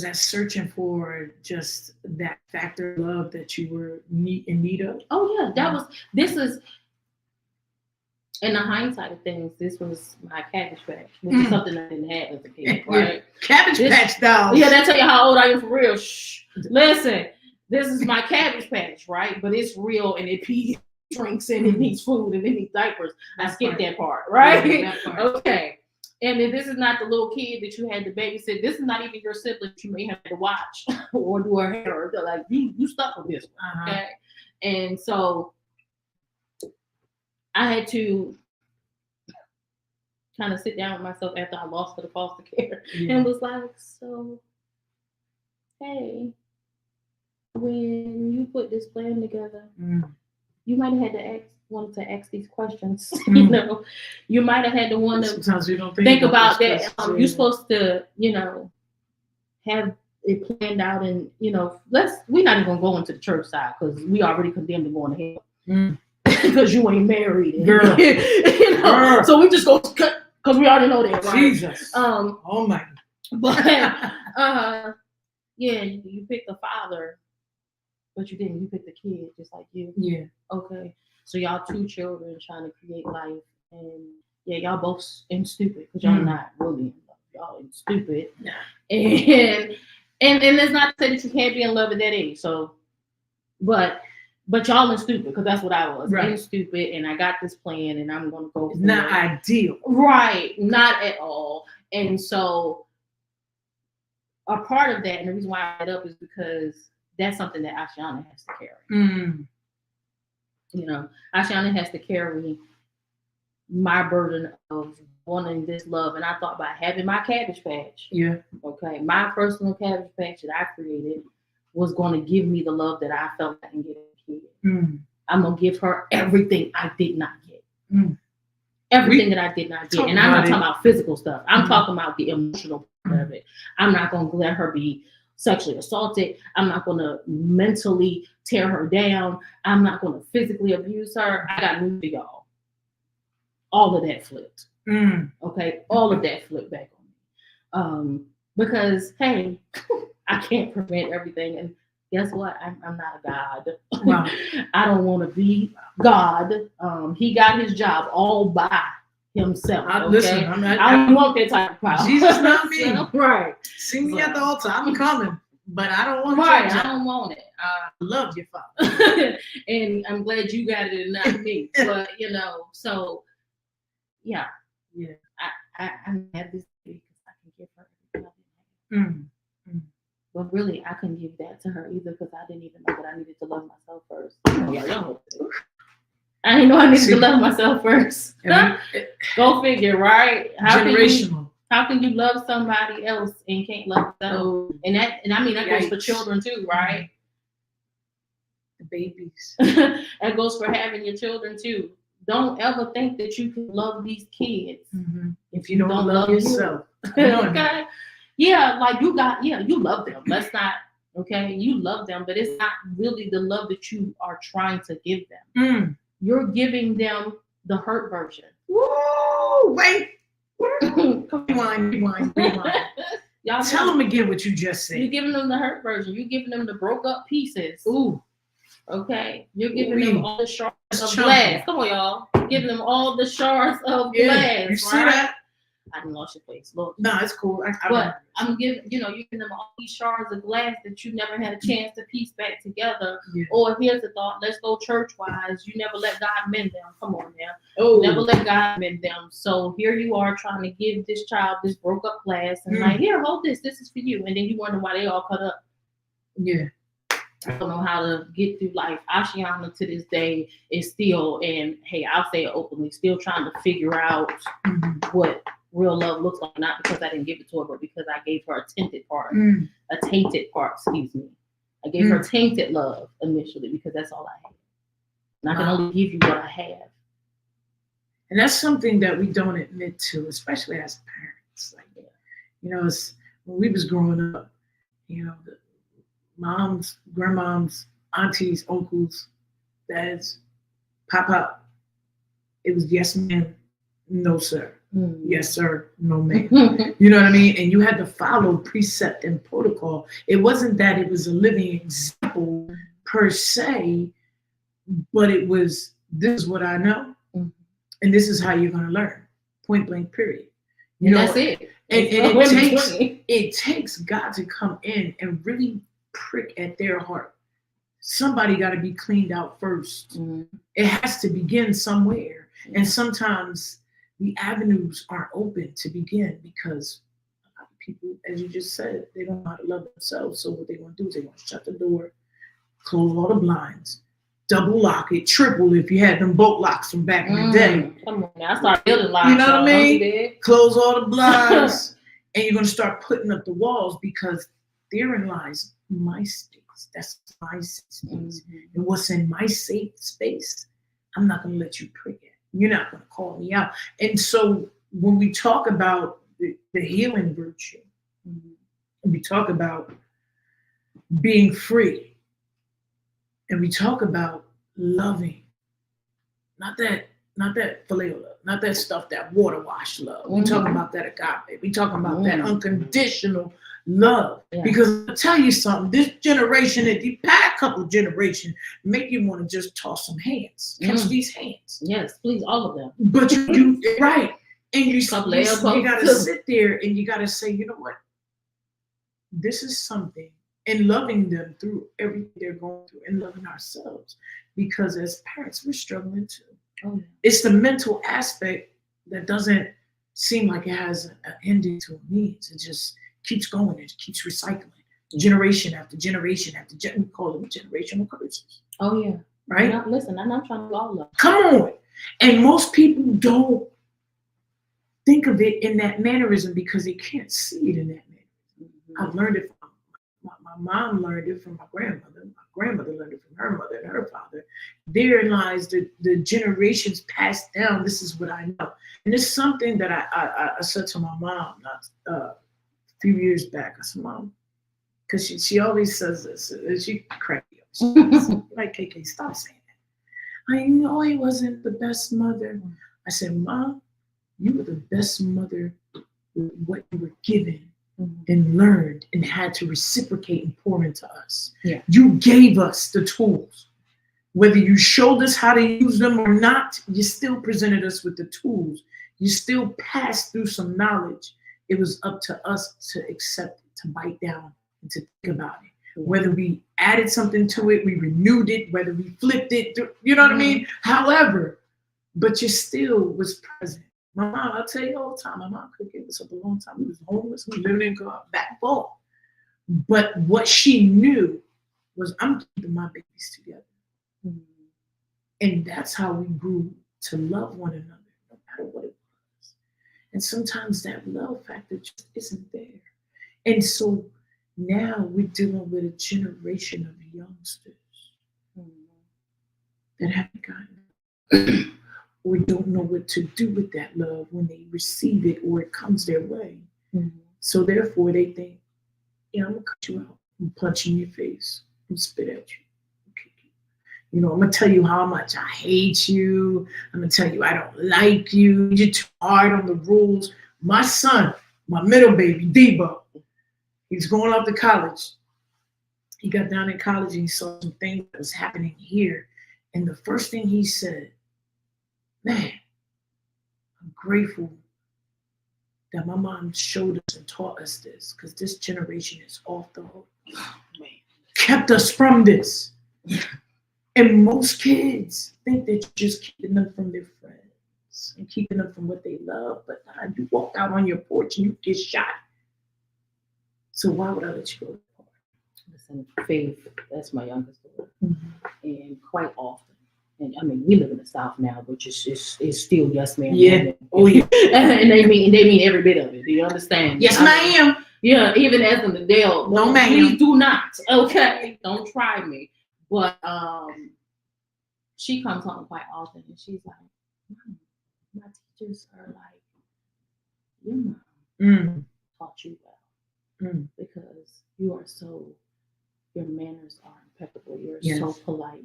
that searching for just that factor of love that you were in need of? Oh yeah, this is in the hindsight of things, this was my Cabbage Patch, which is something I didn't have as a kid, right? Cabbage Patch dolls. Yeah, that tell you how old I am for real. Shh. Listen, this is my Cabbage Patch, right? But it's real, and it pees, drinks, and it needs food, and it needs diapers. I skipped that part, right? Yeah, that part. Okay. And if this is not the little kid that you had to babysit, this is not even your sibling that you may have to watch or do her hair. They're like, you stuck with this one. Okay. And so I had to kind of sit down with myself after I lost to the foster care and was like, so, hey, when you put this plan together, you might have had to wanted to ask these questions. You know, you might have had to want to sometimes we don't think about that. You're supposed to, you know, have it planned out, and you know, we're not even gonna go into the church side because we already condemned to going to hell because you ain't married, and, girl. You know. Girl. So we just go because we already know that, right? Jesus. Oh my. But yeah, you picked the father, but you didn't. You picked the kid, just like you. Yeah. Okay. So y'all 2 children trying to create life, and yeah, y'all both in stupid because y'all not really in love. Y'all in stupid. Yeah. And it's not to say that you can't be in love at that age. So, but y'all in stupid because that's what I was. Right. In stupid, and I got this plan, and I'm gonna go. It's not ideal. Right. Not at all. And so a part of that, and the reason why I brought it up is because that's something that Ashiana has to carry. You know, Ashiana has to carry my burden of wanting this love. And I thought by having my Cabbage Patch, okay, my personal Cabbage Patch that I created was going to give me the love that I felt I can get as a kid. I'm going to give her everything I did not get. Everything that I did not get. And I'm not talking about physical stuff. I'm talking about the emotional part of it. I'm not going to let her be sexually assaulted. I'm not going to mentally tear her down. I'm not going to physically abuse her. I got news for y'all. All of that flipped. Okay, all of that flipped back on me. Because hey, I can't prevent everything, and guess what? I'm not a god. Wow. I don't want to be God. He got his job all by himself. Okay? Listen, I don't want that type of power. Jesus, not me. Right. See me at the altar. I'm coming, but I don't want I don't want it. I love your father, and I'm glad you got it and not me. But you know, so yeah. I have this because I can give her everything I didn't have. But really, I couldn't give that to her either because I didn't even know that I needed to love myself first. I didn't know I needed to love myself first. Go figure, right? Generational. How can you love somebody else and can't love yourself? And I mean that goes for children too, right? The babies. That goes for having your children too. Don't ever think that you can love these kids if you don't love yourself. Okay. Yeah, like you love them. Let's not, okay, you love them, but it's not really the love that you are trying to give them. You're giving them the hurt version. Woo! Wait. Rewind. Y'all tell them again what you just said. You're giving them the hurt version. You're giving them the broke up pieces. Ooh. Okay. You're giving them all the shards of glass. Come on, y'all. You're giving them all the shards of glass. You see that? I didn't lost your place. Look. No, it's cool. But I'm giving, you're giving them all these shards of glass that you never had a chance to piece back together. Or here's the thought, let's go church-wise. You never let God mend them. Come on now. Oh. Never let God mend them. So here you are trying to give this child this broke up glass and like, here, hold this. This is for you. And then you wonder why they all cut up. Yeah. I don't know how to get through life. Ashiana to this day is still, and hey, I'll say it openly, still trying to figure out what real love looks like, not because I didn't give it to her, but because I gave her a tainted part, excuse me. I gave her tainted love initially because that's all I had. And I can only give you what I have. And that's something that we don't admit to, especially as parents. Like, you know, it's, when we was growing up, you know, the moms, grandmoms, aunties, uncles, dads, pop, it was yes, ma'am, no, sir. Yes, sir. No, ma'am. You know what I mean? And you had to follow precept and protocol. It wasn't that it was a living example per se, but it was, this is what I know. And this is how you're going to learn. Point blank, period. You know, that's it. And it takes God to come in and really prick at their heart. Somebody got to be cleaned out first. It has to begin somewhere. And sometimes the avenues aren't open to begin because a lot of people, as you just said, they don't know how to love themselves. So what they want to do is they want to shut the door, close all the blinds, double lock it, triple if you had them bolt locks from back in the day. Come on now, I started building locks. You know what I mean? Close all the blinds, and you're gonna start putting up the walls because therein lies my space. That's my space, and what's in my safe space, I'm not gonna let you prick it. You're not gonna call me out. And so when we talk about the healing virtue, and we talk about being free, and we talk about loving, not that phileo love, not that stuff, that water wash love. We talking about that agape. We talking about that unconditional love. Because I'll tell you something, this generation, the past couple generations, make you want to just toss some hands. Catch these hands. Yes, please, all of them. But you right. And you gotta sit there and you gotta say, you know what? This is something, and loving them through everything they're going through and loving ourselves. Because as parents, we're struggling too. It's the mental aspect that doesn't seem like it has an ending to a means. It just keeps going. It keeps recycling. Generation after generation after generation. We call them generational curses. Oh, yeah. Right? Listen, I'm not trying to all love. Come on. And most people don't think of it in that mannerism because they can't see it in that mannerism. I've learned it from my mom, learned it from my grandmother. My grandmother learned it from her mother and her father. Therein lies the generations passed down. This is what I know. And it's something that I said to my mom a few years back. I said, Mom, because she always says this, and she cracks me up. She says, like, KK, stop saying that. I know I wasn't the best mother. I said, Mom, you were the best mother with what you were given and learned and had to reciprocate and pour into us. Yeah. You gave us the tools. Whether you showed us how to use them or not, you still presented us with the tools. You still passed through some knowledge. It was up to us to accept it, to bite down, and to think about it. Whether we added something to it, we renewed it, whether we flipped it, you know what I mean? However, but you still was present. My mom, I'll tell you all the time, my mom could give us up a long time. We was homeless, we living in a back wall. But what she knew was, I'm keeping my babies together. And that's how we grew to love one another, no matter what it was. And sometimes that love factor just isn't there. And so now we're dealing with a generation of youngsters that haven't gotten or don't know what to do with that love when they receive it or it comes their way. So therefore they think, I'm gonna cut you out and punch you in your face and spit at you. I'm gonna tell you how much I hate you. I'm gonna tell you I don't like you. You're too hard on the rules. My son, my middle baby, Debo, he's going off to college. He got down in college and he saw some things that was happening here. And the first thing he said, man, I'm grateful that my mom showed us and taught us this, because this generation is off the hook. Kept us from this. And most kids think that you're just keeping them from their friends and keeping them from what they love. But you walk out on your porch and you get shot. So why would I let you go? Listen, Faith, that's my youngest daughter. And quite often, and I mean, we live in the South now, which is still yes, ma'am. Yeah. Oh, yeah. And they mean every bit of it. Do you understand? Yes, ma'am. Yeah, even as an adult. No, ma'am. Please do not. Okay, don't try me. But she comes home quite often, and she's like, Mom, my teachers are like, your mom taught you well because you are your manners are impeccable. You're so polite.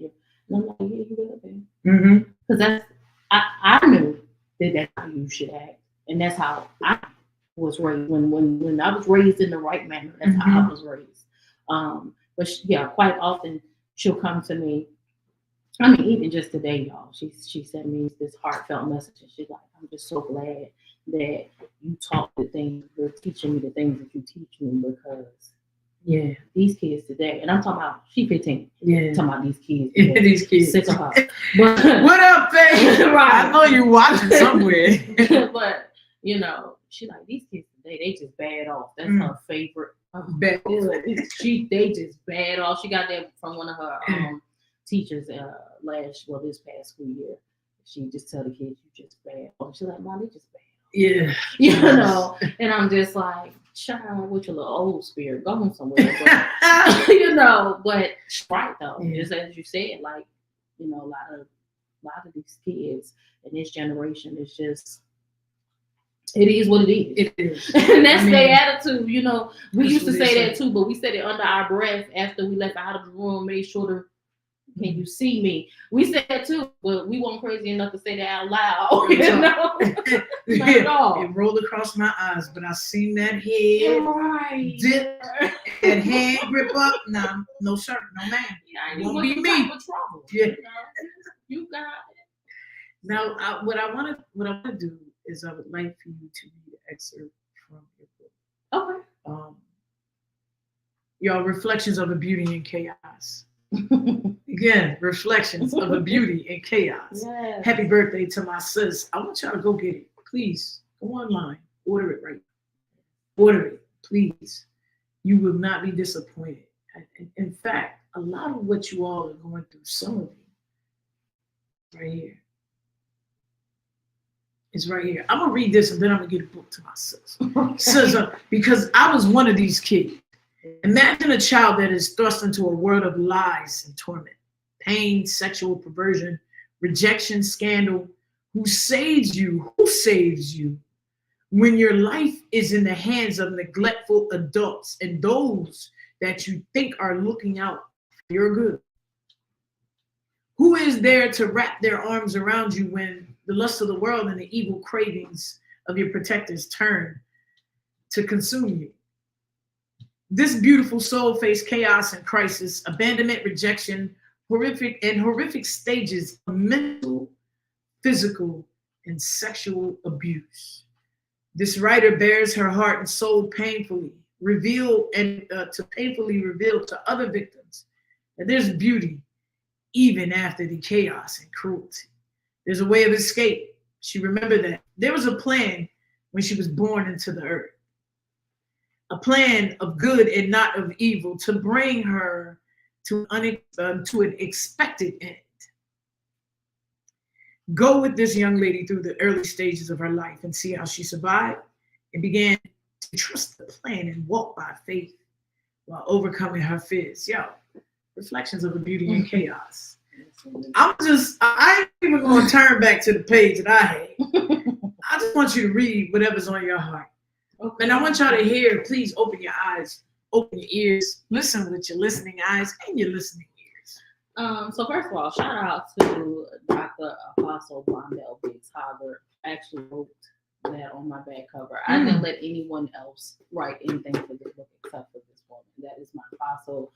And I'm like, yeah, you will, babe. Because I knew that's how you should act, and that's how I was raised. When I was raised in the right manner, that's how I was raised. But quite often she'll come to me. I mean, even just today, y'all, she sent me this heartfelt message, and she's like, I'm just so glad that you taught the things, you're teaching me the things that you teach me, because Yeah. These kids today, and I'm talking about she 15. Yeah. I'm talking about these kids. Yeah, these kids. Sick of her. But what up, babe? Right. I know you watching somewhere. But you know, she like these kids today. They just bad off. That's her favorite. Bad. They just bad off. She got that from one of her teachers this past school year. She just tell the kids you just bad. She's like, Mom, they just bad. Yeah. You know, and I'm just like, child, with your little old spirit, going somewhere. But, you know, but right though, just as you said, like, you know, a lot of these kids in this generation is just, it is what it is. It is. And that's their attitude. You know, we used to say that too, but we said it under our breath after we left out of the room, made sure to, can you see me? We said that too, but we weren't crazy enough to say that out loud. You know? Not at all. It rolled across my eyes, but I seen that head dip and hand grip up. Nah, no sir, no ma'am. Yeah, won't be me. Trouble. Yeah. You got it. Now, what I want to do is I would like for you to read an excerpt from your book. Okay. Y'all, Reflections of a Beauty in Chaos. Again, Reflections of a Beauty in Chaos. Yes. Happy birthday to my sis. I want y'all to go get it. Please, go online. Order it right now. Order it, please. You will not be disappointed. In fact, a lot of what you all are going through, some of you, right here. It's right here. I'm going to read this and then I'm going to get a book to my sis. Okay. Because I was one of these kids. Imagine a child that is thrust into a world of lies and torment, pain, sexual perversion, rejection, scandal. Who saves you? Who saves you when your life is in the hands of neglectful adults and those that you think are looking out for your good? Who is there to wrap their arms around you when the lust of the world and the evil cravings of your protectors turn to consume you? This beautiful soul faced chaos and crisis, abandonment, rejection, horrific stages of mental, physical, and sexual abuse. This writer bears her heart and soul painfully reveal to other victims that there's beauty even after the chaos and cruelty. There's a way of escape. She remembered that there was a plan when she was born into the earth. A plan of good and not of evil to bring her to an expected end. Go with this young lady through the early stages of her life and see how she survived and began to trust the plan and walk by faith while overcoming her fears. Yo, Reflections of a Beauty in Chaos. I ain't even going to turn back to the page that I had. I just want you to read whatever's on your heart. Okay. And I want y'all to hear, please open your eyes, open your ears, listen with your listening eyes and your listening ears. So first of all, shout out to Dr. Apostle Blondell Biggs Hoggard. Actually wrote that on my back cover. I didn't let anyone else write anything for this book except for this woman. That is my apostle,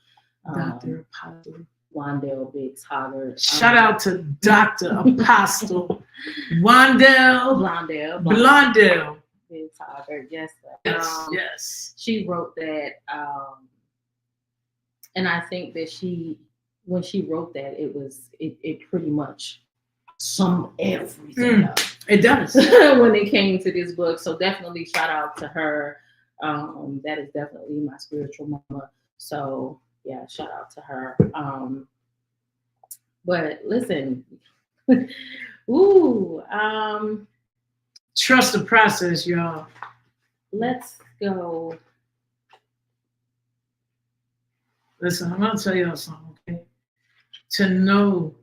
Dr. Apostle Blondell Biggs Hoggard. Shout out to Dr. Apostle Blondell. Hoggard, yes. Yes. She wrote that, and I think that when she wrote that, it pretty much summed everything up. It does. When it came to this book, so definitely shout out to her. That is definitely my spiritual mama. So yeah, shout out to her. But listen, trust the process, y'all. Let's go. Listen, I'm gonna tell y'all something, okay? To know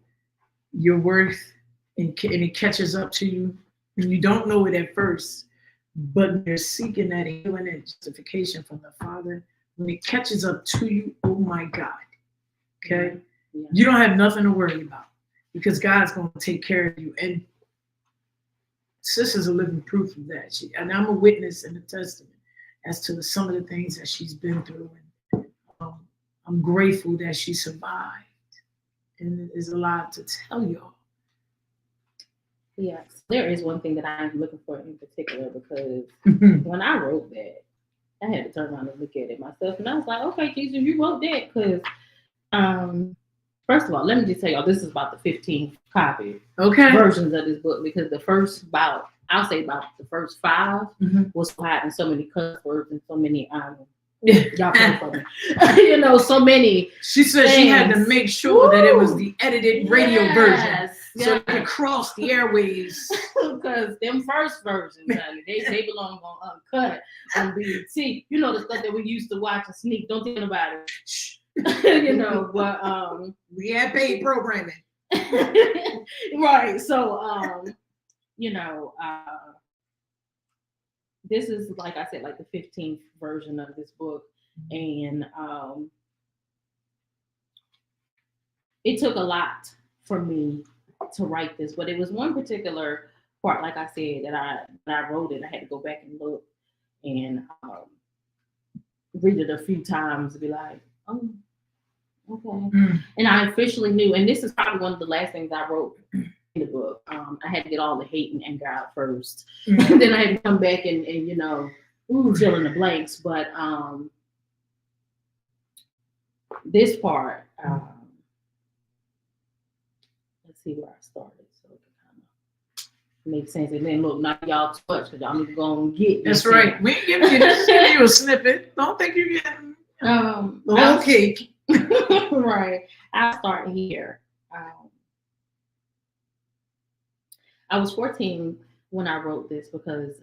your worth and it catches up to you, and you don't know it at first, but you're seeking that healing and justification from the Father. When it catches up to you, oh my God, okay? Yeah. You don't have nothing to worry about because God's gonna take care of you. And sis is a living proof of that. And I'm a witness and a testament as to some of the things that she's been through. And I'm grateful that she survived and is alive to tell y'all. Yes, there is one thing that I'm looking for in particular because when I wrote that, I had to turn around and look at it myself, and I was like, okay, Jesus, you wrote that because, first of all, let me just tell y'all, this is about the 15th copy versions of this book, because the first I'll say about the first 5 was having so many cuss words and so many y'all pray for me. So many. She said she had to make sure that it was the edited radio version, so it could cross the airways. Because them first versions, honey, they belong on Uncut, on BET. You know, the stuff that we used to watch and sneak. Don't think about it. But we had paid programming. Right. So this is, like I said, like the 15th version of this book, and it took a lot for me to write this, but it was one particular part, like I said, that I wrote it. I had to go back and look and read it a few times to be like, oh, okay. And I officially knew, and this is probably one of the last things I wrote in the book. I had to get all the hate and anger out first. Then I had to come back and fill in the blanks. But this part, let's see where I started so it can kind of make sense. And then look, not y'all too much, because y'all need to go and get this. That's right. We ain't giving you a snippet. Don't think you're getting the whole cake. Right. I'll start here. I was 14 when I wrote this because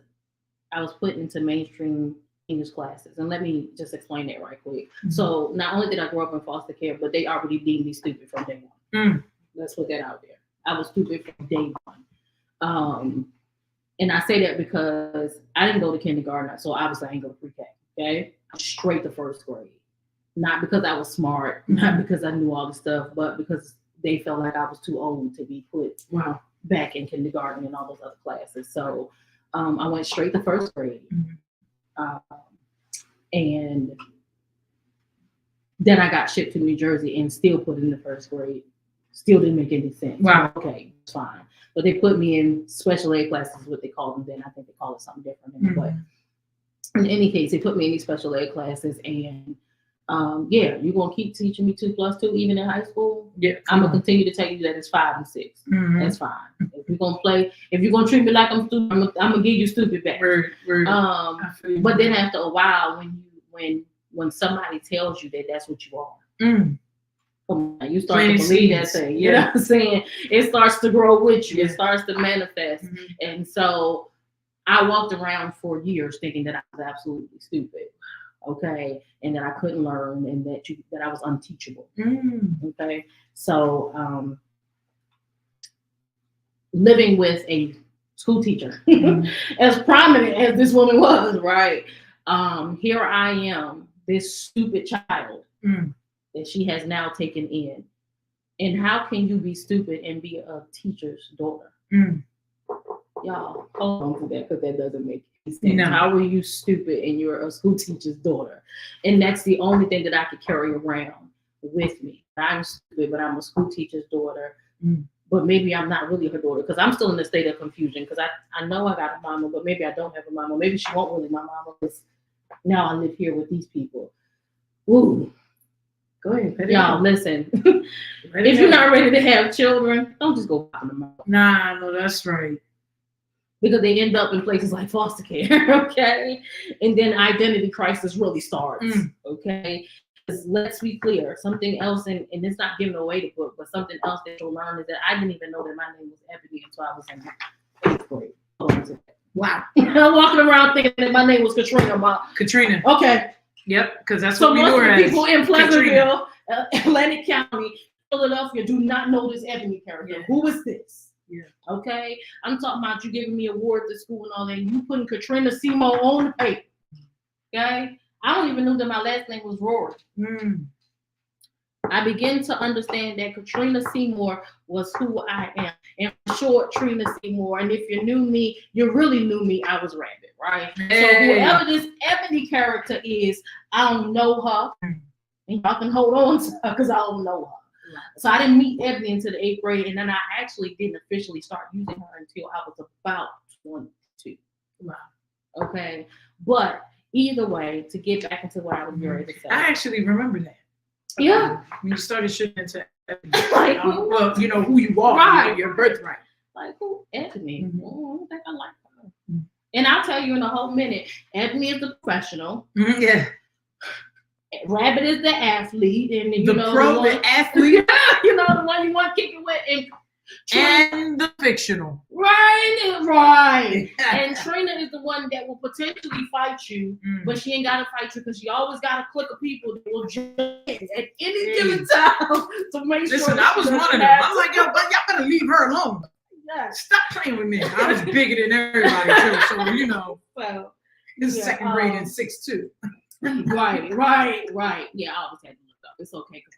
I was put into mainstream English classes. And let me just explain that right quick. So not only did I grow up in foster care, but they already deemed me stupid from day one. Let's put that out there. I was stupid from day one. And I say that because I didn't go to kindergarten, so obviously I didn't go to pre-K, okay? Straight to first grade. Not because I was smart, not because I knew all the stuff, but because they felt like I was too old to be put back in kindergarten and all those other classes. So I went straight to first grade. And then I got shipped to New Jersey and still put in the first grade. Still didn't make any sense. Wow. Okay, it's fine. But they put me in special ed classes, what they call them then. I think they call it something different. But in any case, they put me in these special ed classes, and you're gonna keep teaching me 2 + 2 even in high school. Yeah, I'm gonna continue to tell you that it's 5 and 6. That's fine. If you're gonna treat me like I'm stupid, I'm gonna give you stupid back. But then after a while, when somebody tells you that that's what you are, come on, you start to believe that thing. You know what I'm saying? It starts to grow with you. It starts to manifest. And so I walked around for years thinking that I was absolutely stupid. Okay, and that I couldn't learn, and that I was unteachable. Okay, so living with a school teacher, as prominent as this woman was, right? Here I am, this stupid child that she has now taken in, and how can you be stupid and be a teacher's daughter? Y'all, hold on to that, because that doesn't make sense. No. How are you stupid and you're a school teacher's daughter? And that's the only thing that I could carry around with me. I'm stupid, but I'm a school teacher's daughter. But maybe I'm not really her daughter, because I'm still in a state of confusion, because I know I got a mama, but maybe I don't have a mama. Maybe she won't really my mama, because now I live here with these people. Ooh. Go ahead. Y'all, listen. If you're not ready to have children, don't just go popping them out. Nah, no, that's right. Because they end up in places like foster care, okay? And then identity crisis really starts, okay? Because let's be clear, something else, and it's not giving away the book, but something else that you'll learn is that I didn't even know that my name was Ebony until I was in 8th grade. Wow. I'm walking around thinking that my name was Katrina. Katrina. Okay. Yep, because that's what we knew her as. People in Pleasantville, Atlantic County, Philadelphia do not know this Ebony character. Who is this? Yeah. Okay. I'm talking about you giving me awards at school and all that. You putting Katrina Seymour on the paper. Okay. I don't even know that my last name was Rorie. I begin to understand that Katrina Seymour was who I am. And for short, Trina Seymour. And if you knew me, you really knew me. I was Rabbit, right? Hey. So whoever this Ebony character is, I don't know her. And y'all can hold on to her because I don't know her. So I didn't meet Ebony until the 8th grade, and then I actually didn't officially start using her until I was about 22. Wow. Okay. But either way, to get back into what I was ready to say. I actually remember that. Yeah. When you started shooting into Like, well, you know who you are, right. your birthright. Like, who? Ebony. Mhm. Oh, I don't think I like her. Mhm. And I'll tell you in a whole minute, Ebony is the professional. Yeah. Rabbit is the athlete, and The pro, the athlete, you know, the one you want to kick it with, and the fictional. Right. And Trina is the one that will potentially fight you, but she ain't got to fight you because she always got a clique of people that will jump in at any given time to make sure. Listen, I was one of them. I'm like, yo, but y'all better leave her alone. Yeah. Stop playing with me. I was bigger than everybody too, so you know. So this is second grade in 6'2". Right. Yeah, I always had to look up. It's okay because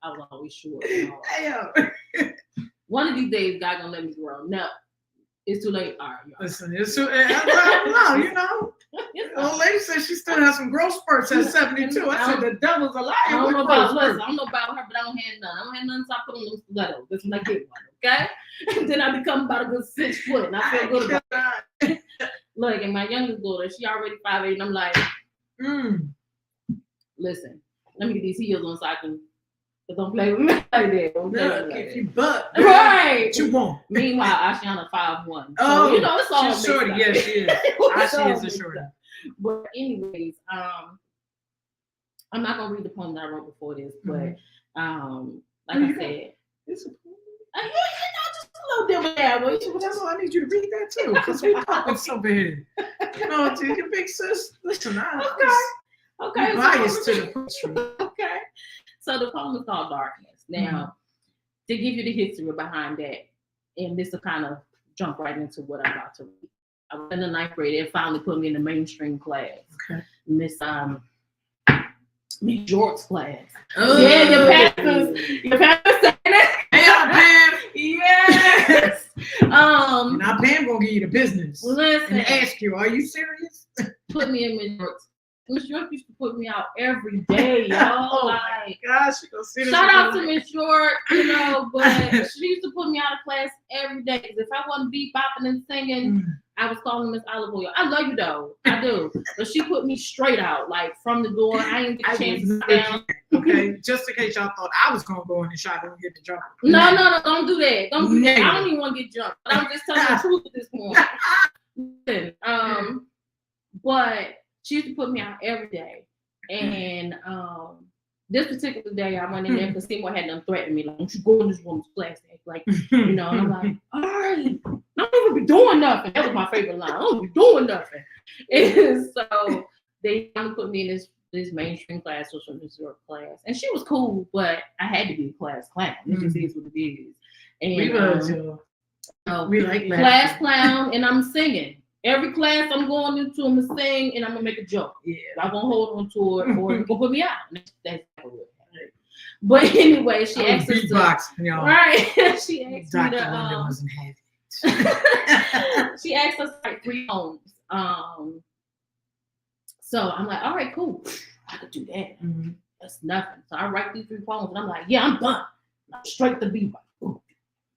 I was always short. You know? Hey, One of these days, God gonna let me grow. No, it's too late. All right, y'all. Listen, it's too, no, you know. The old lady said she still has some growth spurts at 72. I said the devil's a liar. I don't know about her, but I don't have none. I don't have none, so I put on those stilettos. That's when I get one, okay? And then I become about a good 6 foot, and I feel good about it. Look, and my youngest daughter, she already 5'8", and I'm like, listen, let me get these heels on so I can. But don't play with me like that. Look, if you butt, right. What you want? Meanwhile, Ashiana 5'1". Oh, so, you know, it's all she's shorty. up. Yes, she is. She is a shorty. But anyways, I'm not gonna read the poem that I wrote before this, but like I said, it's a just a little different that way. That's all I need you to read that too, because we popping over here. You know, dude, your big sis. Listen, okay. Biased to the poetry. Okay. So the poem is called Darkness. Now, to give you the history behind that, and this will kind of jump right into what I'm about to read. I was in the 9th grade. They finally put me in the mainstream class. Okay. Miss George's class. Oh. Yeah, your pastor's saying it. Hey, Pam. Yes. Now Pam gonna give you the business. Listen. And ask you, are you serious? Put me in Miss George's. Miss York used to put me out every day, y'all. Oh like, my gosh, she gonna see this. Shout out to Miss York, you know, but she used to put me out of class every day. Because if I wasn't bopping and singing, I was calling Miss Olive Oil. I love you though, I do. But she put me straight out, like from the door. I didn't get a chance to sit down. Okay, just in case y'all thought I was gonna go in the shop and get the jump. No, don't do that. Don't do that. I don't even want to get jumped. But I'm just telling the truth at this point. But she used to put me out every day. And this particular day, I went in there because Seymour had them threaten me, like, don't you go in this woman's class. Like, you know, and I'm like, all right, I don't even be doing nothing. That was my favorite line. I don't be doing nothing. And so they put me in this mainstream class, social York class. And she was cool, but I had to be a class clown. It just is what it is. And we like class clown, and I'm singing. Every class I'm going into, I'm gonna sing and I'm gonna make a joke. Yeah, I'm gonna hold on to it, or you're gonna put me out. That's what it. But anyway, she asked us to. Right. She asked me to. Wasn't happy. She asked us to write 3 poems. So I'm like, all right, cool. I could do that. That's nothing. So I write these 3 poems, and I'm like, yeah, I'm done. Straight to be like,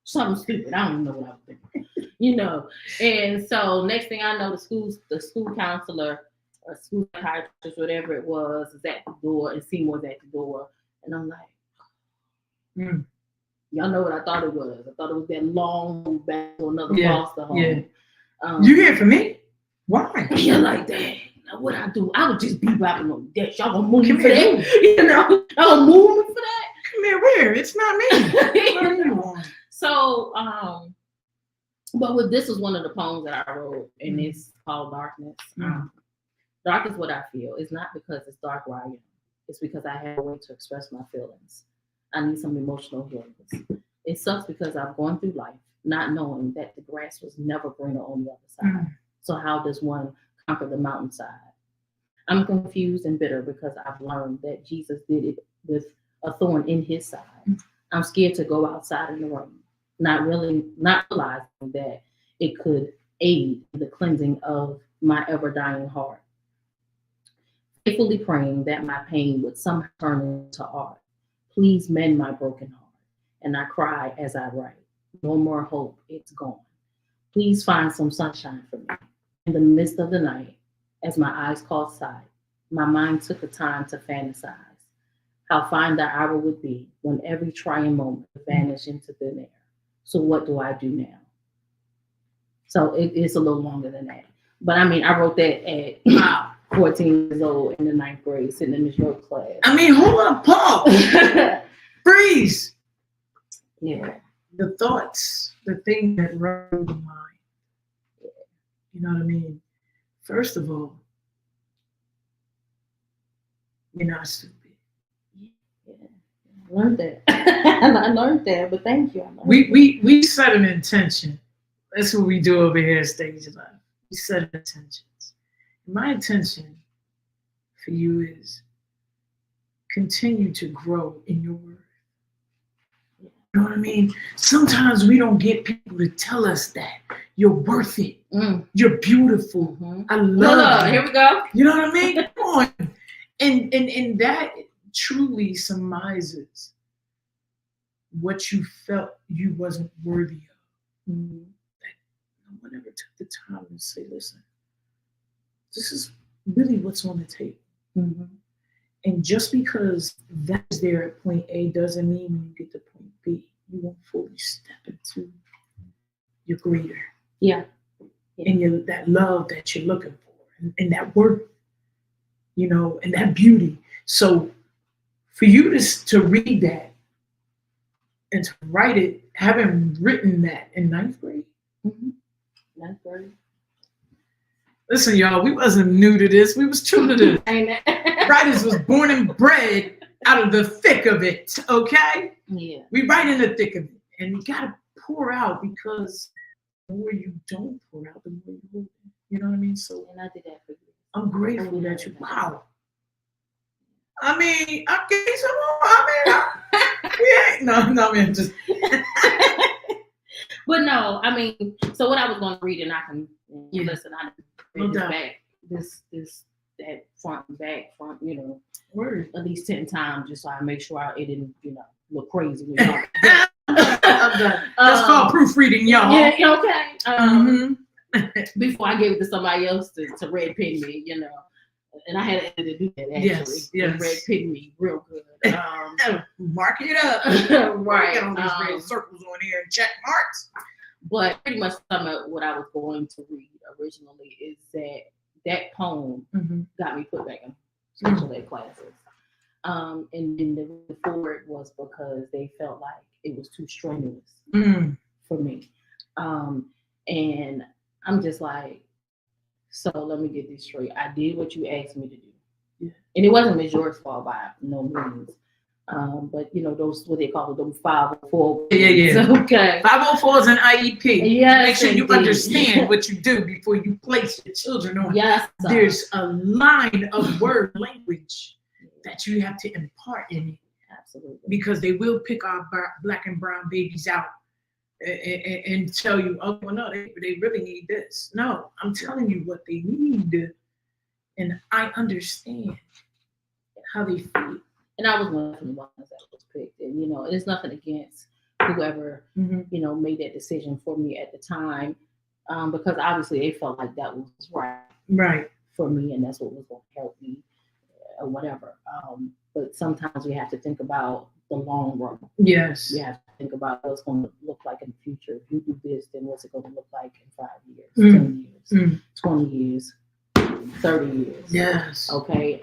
something stupid. I don't even know what I was thinking. You know, and so next thing I know, the school counselor or school psychiatrist, whatever it was, is at the door, and Seymour's at the door, and I'm like, y'all know what I thought it was. I thought it was that long move back to another foster home. Yeah. You here for me? Why? You're like, dang, now what I do? I would just be rapping on that. Y'all gonna move me for that? You know, y'all gonna move me for that? Come here, where? It's not me. So, but this was one of the poems that I wrote, and it's called Darkness. Dark is what I feel. It's not because it's dark where I am. It's because I have a way to express my feelings. I need some emotional healing. It sucks because I've gone through life not knowing that the grass was never greener on the other side. So how does one conquer the mountainside? I'm confused and bitter because I've learned that Jesus did it with a thorn in his side. I'm scared to go outside in the rain. Not realizing that it could aid the cleansing of my ever-dying heart. Faithfully praying that my pain would somehow turn into art. Please mend my broken heart. And I cry as I write. No more hope, it's gone. Please find some sunshine for me. In the midst of the night, As my eyes caught sight, my mind took the time to fantasize how fine the hour would be when every trying moment would vanish into thin air. So what do I do now? So it's a little longer than that. But I mean, I wrote that at Wow. 14 years old in the 9th grade, sitting in this road class. I mean, hold up, pause. Freeze. Yeah. The thoughts, the thing that run through the mind. You know what I mean? First of all, you're not stupid. Yeah. I learned that. I learned that, but thank you. We set an intention. That's what we do over here at StageLeft. We set intentions. My intention for you is continue to grow in your word. You know what I mean? Sometimes we don't get people to tell us that you're worth it. You're beautiful. I love you. Here we go. You know what I mean? Come on. And that truly surmises what you felt you wasn't worthy of. That no one ever took the time to say, listen, this is really what's on the table. And just because that's there at point A doesn't mean when you get to point B, you won't fully step into your greater. Yeah. And that love that you're looking for, and that worth, you know, and that beauty. So for you to read that and to write it, having written that in 9th grade. 9th grade. Listen, y'all, we wasn't new to this. We was true to this. Writers was born and bred out of the thick of it, okay? Yeah. We write in the thick of it. And you got to pour out, because the more you don't pour out, the more you hold it. You know what I mean? So, and I did that for you. I'm grateful that you, wow. I mean, no, man, just. But no, I mean, so what I was going to read, and I can listen, I read this back, that front and back, you know, word at least 10 times, just so I make sure it didn't, you know, look crazy. That's called proofreading, y'all. Yeah, okay. Before I gave it to somebody else to red pen me, you know, and I had to do that actually. Yes. Red pen me real good. Mark it up. Right. Get all these red circles on here and check marks. But pretty much some of what I was going to read originally is that poem got me put back in special ed classes. And then the reason for it was because they felt like it was too strenuous for me. And I'm just like, so let me get this straight. I did what you asked me to do. Yeah. And it wasn't Ms. York's fault by no means. But you know, those, what they call it, them 504. Yeah. Okay. 504s and IEP. Yes. Make sure you understand what you do before you place your children on. Yes. There's a line of word language that you have to impart in it. Absolutely. Because they will pick our black and brown babies out and tell you, oh, well, no, they really need this. No, I'm telling you what they need. And I understand how they feel. And I was one of the ones that was picked. And, you know, it's nothing against whoever, you know, made that decision for me at the time. Because obviously they felt like that was right for me, and that's what was going to help me or whatever. But sometimes we have to think about the long run. Yes. You have to think about what's going to look like in the future. If you do this, then what's it going to look like in 5 years, 10 years, 20 years, 30 years? Yes. Okay.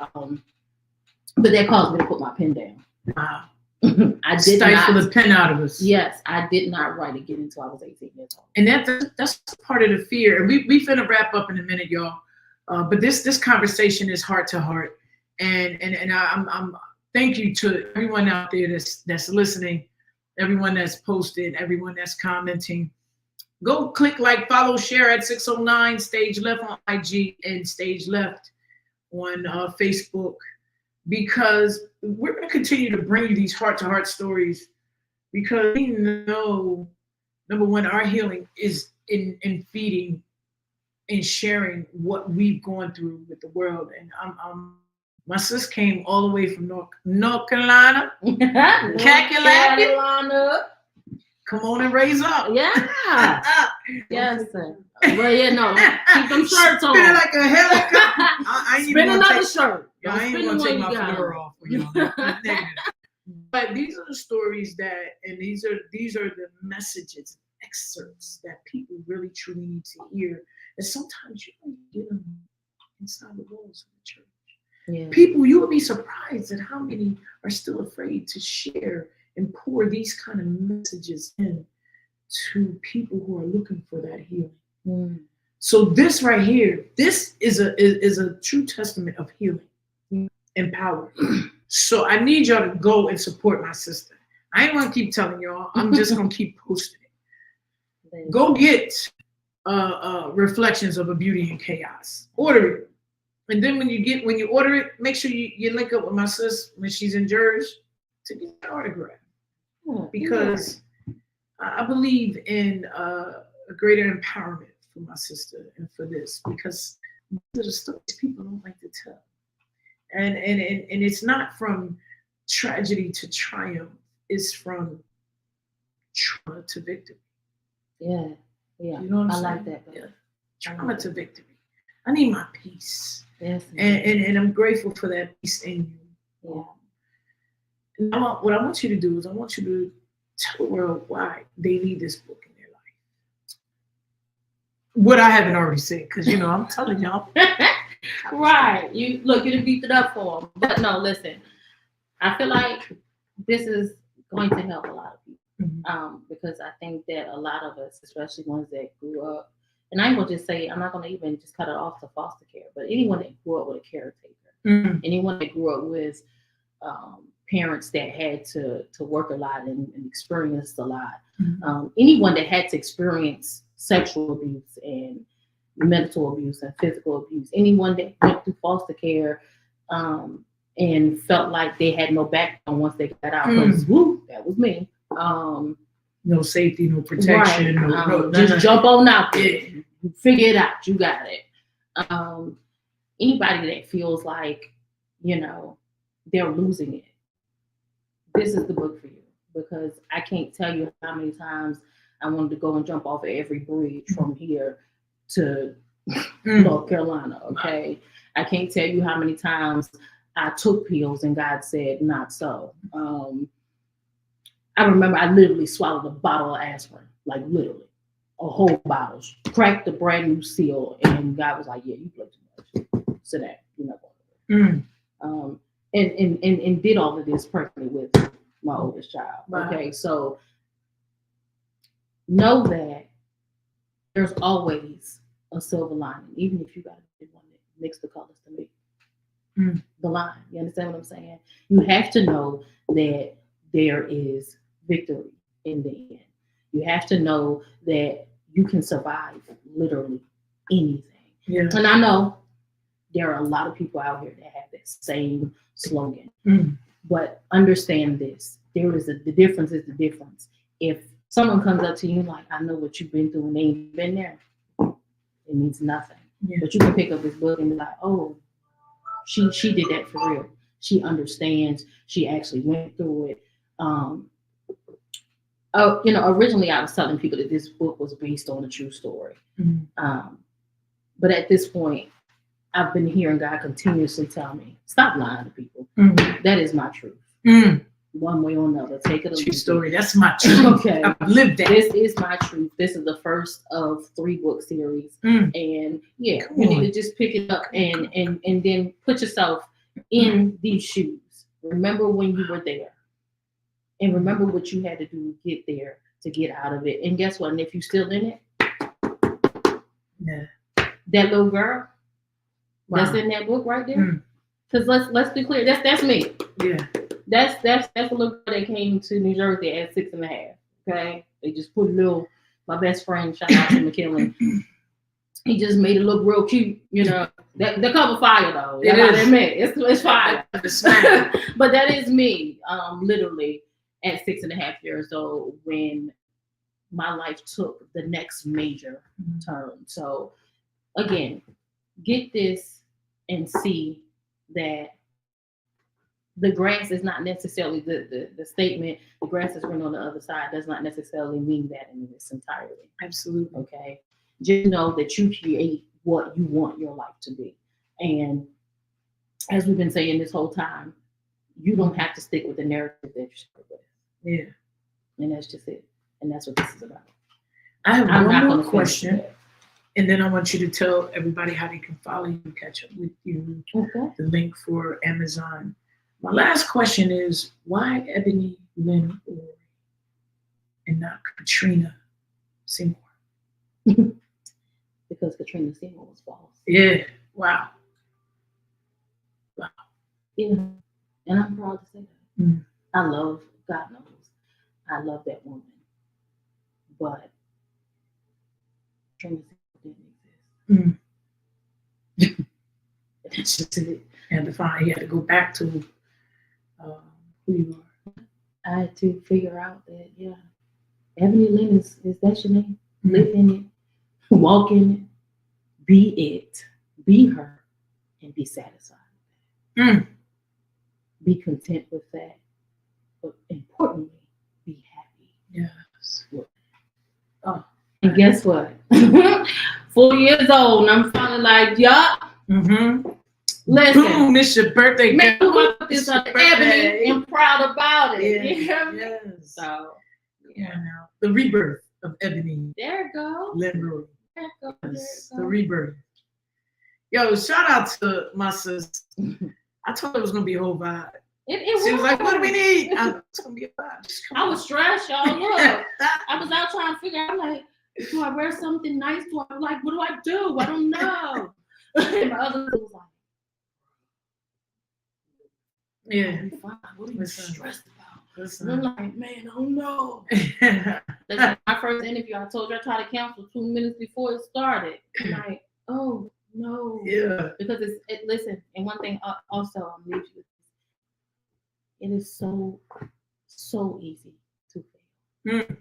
But that caused me to put my pen down. Wow. I did stifle the pen out of us. Yes, I did not write again until I was 18 years old. And that's part of the fear. And we finna wrap up in a minute, y'all. But this conversation is heart to heart. And I'm thank you to everyone out there that's listening, everyone that's posted, everyone that's commenting. Go click like, follow, share at 609 StageLeft on IG and StageLeft on Facebook, because we're going to continue to bring you these heart-to-heart stories, because we know, number one, our healing is in feeding and sharing what we've gone through with the world. And my sis came all the way from North Carolina, Carolina. Come on and raise up. Yeah. Yes. Well, yeah, no. Keep them shirts on. Spinning like a helicopter. I ain't Spin even another take, shirt. I ain't Spin gonna the take one my you got fedora on. off for y'all. That's negative. But these are the stories and these are the messages, excerpts that people really truly need to hear. And sometimes you don't get them inside the walls of the church. Yeah. People, you will be surprised at how many are still afraid to share and pour these kind of messages in to people who are looking for that healing. Mm. So this right here, this is a true testament of healing and power. So I need y'all to go and support my sister. I ain't want to keep telling y'all. I'm just gonna keep posting it. Go get Reflections of a Beauty in Chaos. Order it. And then when you order it, make sure you link up with my sis when she's in Jersey to get the autograph. Because I believe in a greater empowerment for my sister and for this, because these are the stories people don't like to tell. And it's not from tragedy to triumph, it's from trauma to victory. Yeah. Yeah. You know what I'm saying? I like that. Yeah. Trauma to victory. I need my peace. Yes. And I'm grateful for that peace in you. Yeah. What I want you to do is I want you to tell the world why they need this book in their life. What I haven't already said, because I'm telling y'all. Right. You done beat it up for them. But no, listen. I feel like this is going to help a lot of people. Because I think that a lot of us, especially ones that grew up, and I'm going to just say, I'm not going to even just cut it off to foster care, but anyone that grew up with a caretaker, anyone that grew up with parents that had to work a lot and experienced a lot, anyone that had to experience sexual abuse and mental abuse and physical abuse, anyone that went through foster care and felt like they had no backbone once they got out, because that was me. No safety, no protection, right. Just jump on out there. You figure it out. You got it. Anybody that feels like, they're losing it, this is the book for you, because I can't tell you how many times I wanted to go and jump off of every bridge from here to North Carolina. Okay. I can't tell you how many times I took pills and God said, not so. I remember I literally swallowed a bottle of aspirin, like literally a whole bottle, cracked the brand new seal, and God was like, yeah, you play too much. Sit down. You're not going to and did all of this perfectly with my oldest child. Wow. Okay, so know that there's always a silver lining, even if you got to one that mix the colors to make the line. You understand what I'm saying? You have to know that there is victory in the end. You have to know that you can survive literally anything. Yeah. And I know there are a lot of people out here that have that same slogan. But understand this. The difference is the difference. If someone comes up to you like, I know what you've been through and they ain't been there, it means nothing. Yeah. But you can pick up this book and be like, oh, she did that for real. She understands. She actually went through it. Originally I was telling people that this book was based on a true story. But at this point, I've been hearing God continuously tell me, stop lying to people. That is my truth. One way or another. Take it a true story. That's my truth. Okay. I've lived that. This is my truth. This is the first of 3 book series. And yeah, you need to just pick it up and then put yourself in these shoes. Remember when you were there. And remember what you had to do to get there, to get out of it. And guess what? And if you're still in it, that little girl that's in that book right there. Because let's be clear, that's me. Yeah. That's a little girl that came to New Jersey at 6.5. Okay. They just put my best friend, shout out to McKinley. He just made it look real cute, The cover fire though. It is. It's fire. But that is me, literally at 6.5 years old when my life took the next major turn. So again, get this and see that the grass is not necessarily the statement. The grass is green on the other side does not necessarily mean that in its entirety. Absolutely. Okay, just know that you create what you want your life to be, and as we've been saying this whole time, you don't have to stick with the narrative that you started with. Yeah. And that's just it. And that's what this is about. I have I'm not one more gonna question, and then I want you to tell everybody how they can follow you, catch up with you, Okay. the link for Amazon. My last question is, why Ebony, Lynn, Rorie, and not Katrina Seymour? Because Katrina Seymour was false. Yeah. Wow. Yeah. And I'm proud to say that. Mm. I love, God knows, I love that woman. But Katrina Seymour didn't exist. Mm. That's just it. And to find, you had to go back to who you are. I had to figure out that, yeah, Ebony Lynn is that your name? Mm. Live in it, walk in it, be her, and be satisfied. Mm. Be content with that. But importantly, be happy. Yes. Oh, and guess what? 4 years old, and I'm finally like, yup. Mm-hmm. Listen, Boom, it's your birthday. man, girl. this It's is your Ebony birthday. and proud about it. Yeah. You hear me? Yes. So, Yeah. Now, the rebirth of Ebony, there you go. Lynn, Rorie. There you go. There you Yes, go. the rebirth. Yo, shout out to my sis. I told her it was gonna be a whole vibe. It She was like, "What do we need?" It's gonna be a vibe. Just come I was stressed, y'all. Look, on. I was out trying to figure out, like, do I wear something nice? Do I like, what do I do? I don't know. And my other was like, Yeah. "Oh, fine. What are you Listen. stressed about?" And Listen. I'm like, man, I don't know. That's my first interview. I told you I tried to cancel 2 minutes before it started. I'm like, oh no. Yeah. Because listen, and one thing also I'm leaving you with, it is so easy to fail. Mm.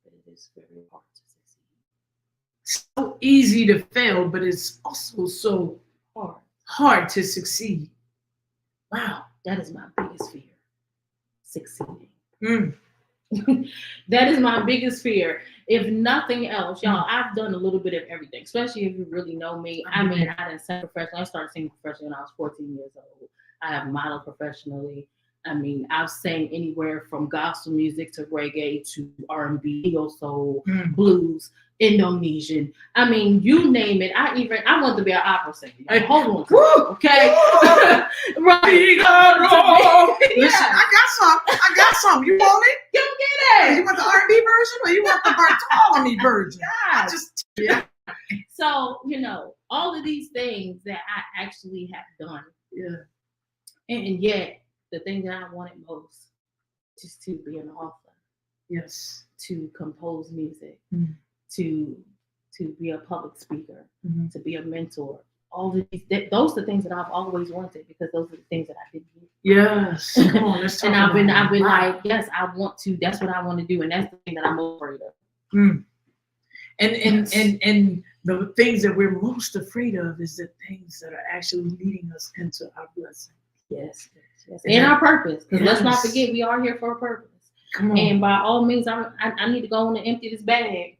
But it is very hard to succeed. So easy to fail, but it's also so Hard. hard to succeed. Wow. That is my biggest fear. Succeeding. Mm. That is my biggest fear. If nothing else, y'all, I've done a little bit of everything, especially if you really know me. I mean, I didn't sing professionally. I started singing professionally when I was 14 years old. I have modeled professionally. I mean, I've sang anywhere from gospel music to reggae to R&B, neo soul, blues, Indonesian. I mean, you name it. I wanted to be an opera singer. Like, hold on, okay? Right. Listen, I got some. You want it? You get You it. want the R&B version or you want the Bartholomew version? I God. just yeah. So, all of these things that I actually have done. Yeah. And yet, the thing that I wanted most is to be an author, Yes. to compose music, Mm. to be a public speaker, Mm-hmm. to be a mentor. All of these, those are the things that I've always wanted because those are the things that I didn't do. Yes. Come on, let's talk And I've been about it. Wow. like, yes, I want to. That's what I want to do, and that's the thing that I'm afraid of. Mm. And the things that we're most afraid of is the things that are actually leading us into our blessing. Yes. And our purpose, because let's not Yes. forget we are here for a purpose. Come on. And by all means, I need to go on and empty this bag.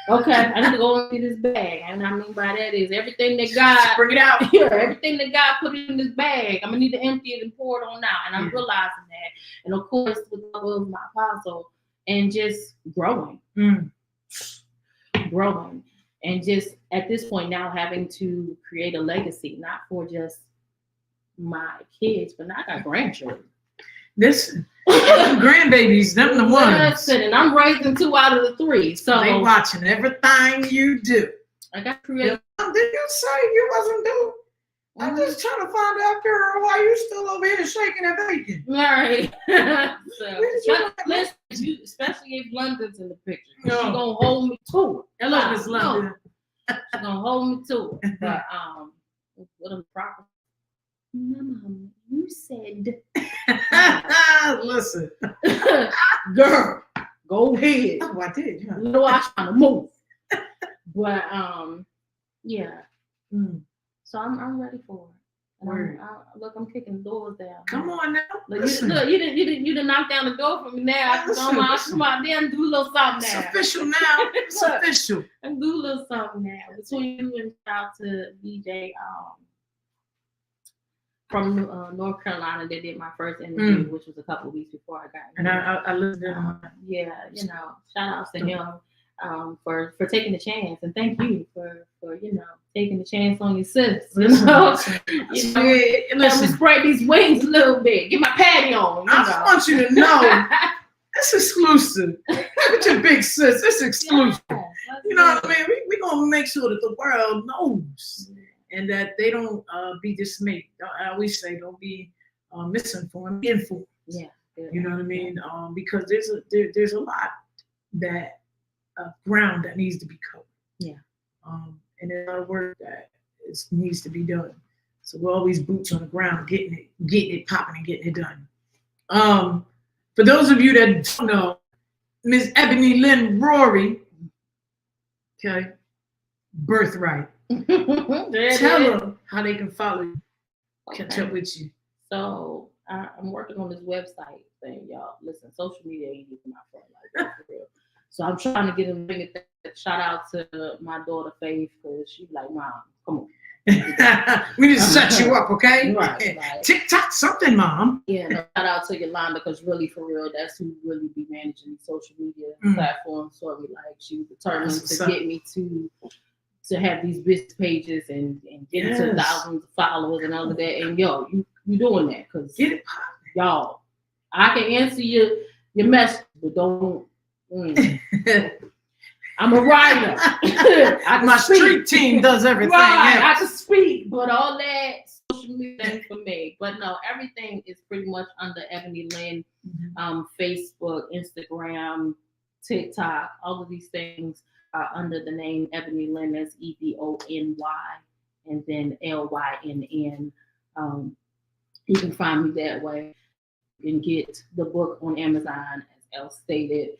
Okay, I need to go empty this bag, and I mean by that is everything that God bring it out. Yeah, everything that God put in this bag, I'm gonna need to empty it and pour it on out. And I'm Yeah. realizing that. And of course, with the love of my apostle and just growing, and just at this point now having to create a legacy, not for just my kids, but now I got grandchildren. Listen, them grandbabies, them the ones. Listen, and I'm raising 2 out of the 3. So They watching everything you do. I got to create. Did you say you wasn't doing? I'm just trying to find out, girl, why you still over here shaking and baking. All right. So, Where did you but listen, especially if London's in the picture, No. she's gonna hold me to it. Hello, Miss London. She's gonna hold me to it. But what a proper. Mama, you said, Listen. girl, go ahead. Oh, I did. Yeah. You know I was trying to move. But yeah. Mm. So I'm ready for And look, I'm kicking the doors down. Come on now. Look, you didn't knock down the door for me now. I can come out there and do a little something now. It's official now. It's official. And do a little something now. Between you and shout out to DJ from North Carolina that did my first interview, which was a couple of weeks before I got here. And I listened to him. Yeah, shout out to him for taking the chance, and thank you for taking the chance on your sis. Let me spread these wings a little bit. Get my patty on. I just want you to know it's exclusive. With your big sis, it's exclusive. You know what I mean? We're gonna make sure that the world knows. And that they don't be dismayed. I always say, don't be misinformed, informed. Yeah, you know what I mean. Because there's a lot that ground that needs to be covered. Yeah. And there's a lot of work that needs to be done. So we're always boots on the ground, getting it popping and getting it done. For those of you that don't know, Miss Ebony Lynn Rorie, okay, birthright. Tell them how they can follow you, catch up with you. So I'm working on this website thing, y'all. Listen, social media ain't even my friend like that for real. So I'm trying to get them to shout out to my daughter Faith because she's like, Mom, come on. We need to set you up, okay? Right. TikTok something, Mom. Yeah, shout out to Yolanda because really, for real, that's who really be managing these social media platforms. So she was determined to get me to have these business pages and get into thousands of followers and all of that. And you doing that because y'all, I can answer your message, but don't. I'm a writer. My street team does everything. Right, I can speak, but all that social media ain't for me. But no, everything is pretty much under Ebony Lynn, Facebook, Instagram, TikTok, all of these things are under the name Ebony Lynn. That's EBONY and then LYNN. You can find me that way. You can get the book on Amazon, as Elle stated,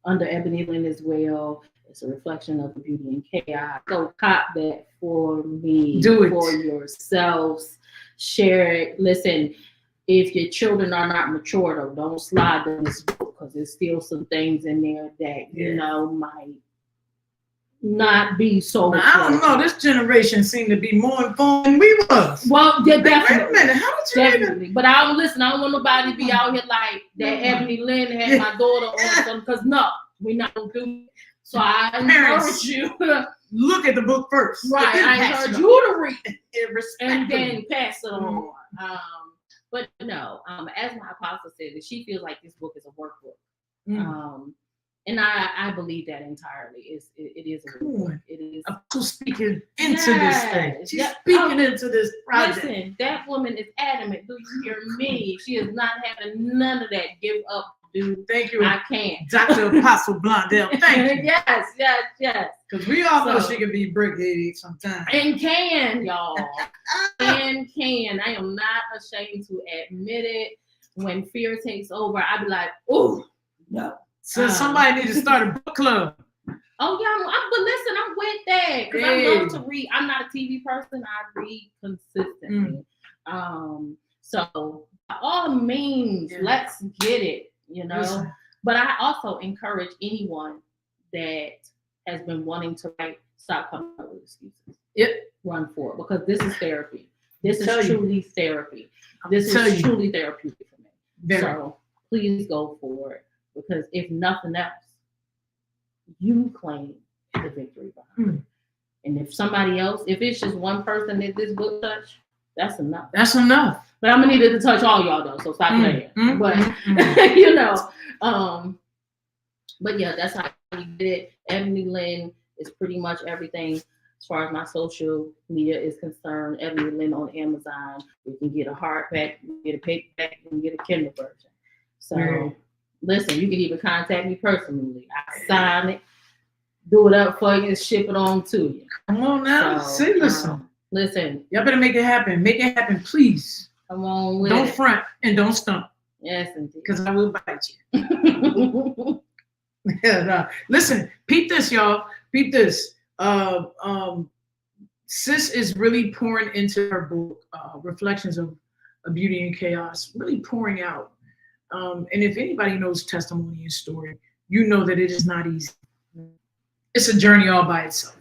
under Ebony Lynn as well. It's a reflection of the beauty and chaos. So cop that for me. Do it for yourselves. Share it. Listen. If your children are not mature, though, don't slide on this book because there's still some things in there that, might not be so. Now, I don't know. This generation seemed to be more informed than we was. Well, yeah, definitely. Wait a minute. How did you definitely. But I don't listen. I don't want nobody to be out here like that. Ebony Lynn had my daughter on something because no, we're not going to do it. So I encourage you. Look at the book first. Right. I encourage you to read it and then pass it on. But no, as my apostle said, that she feels like this book is a workbook. And I believe that entirely. It is a workbook. It is. I'm speaking into this thing. She's speaking into this project. Listen, that woman is adamant. Do you hear me? She is not having none of that. Give up, dude. Thank you. I can't. Dr. Apostle Blondell. Thank you. Yes. Because we all know she can be brick-headed sometimes. And can, y'all. and can. I am not ashamed to admit it. When fear takes over, I be like, oh, no. So somebody needs to start a book club. Oh, yeah. But listen, I'm with that. Because I love to read. I'm not a TV person. I read consistently. So by all means, let's get it, Listen. But I also encourage anyone that has been wanting to write, stop coming up with excuses. Yep. Run for it because this is therapy. This is truly therapy. This is truly therapeutic for me. So please go for it because if nothing else, you claim the victory behind it. And if somebody else, if it's just one person that this book touched, that's enough. That's enough. But I'm gonna need it to touch all y'all though, so stop playing. But but yeah, that's how you get it. Ebony Lynn is pretty much everything as far as my social media is concerned. Ebony Lynn on Amazon. You can get a hardback, you can get a paperback, you can get a Kindle version. So listen, you can even contact me personally. I sign it, do it up for you, and ship it on to you. Come on now. Listen. Y'all better make it happen. Make it happen, please. Come on with Don't front and don't stump. Yes, indeed. Because I will bite you. Listen, peep this, y'all. Peep this. Sis is really pouring into her book, Reflections of Beauty and Chaos, really pouring out. And if anybody knows testimony and story, you know that it is not easy. It's a journey all by itself.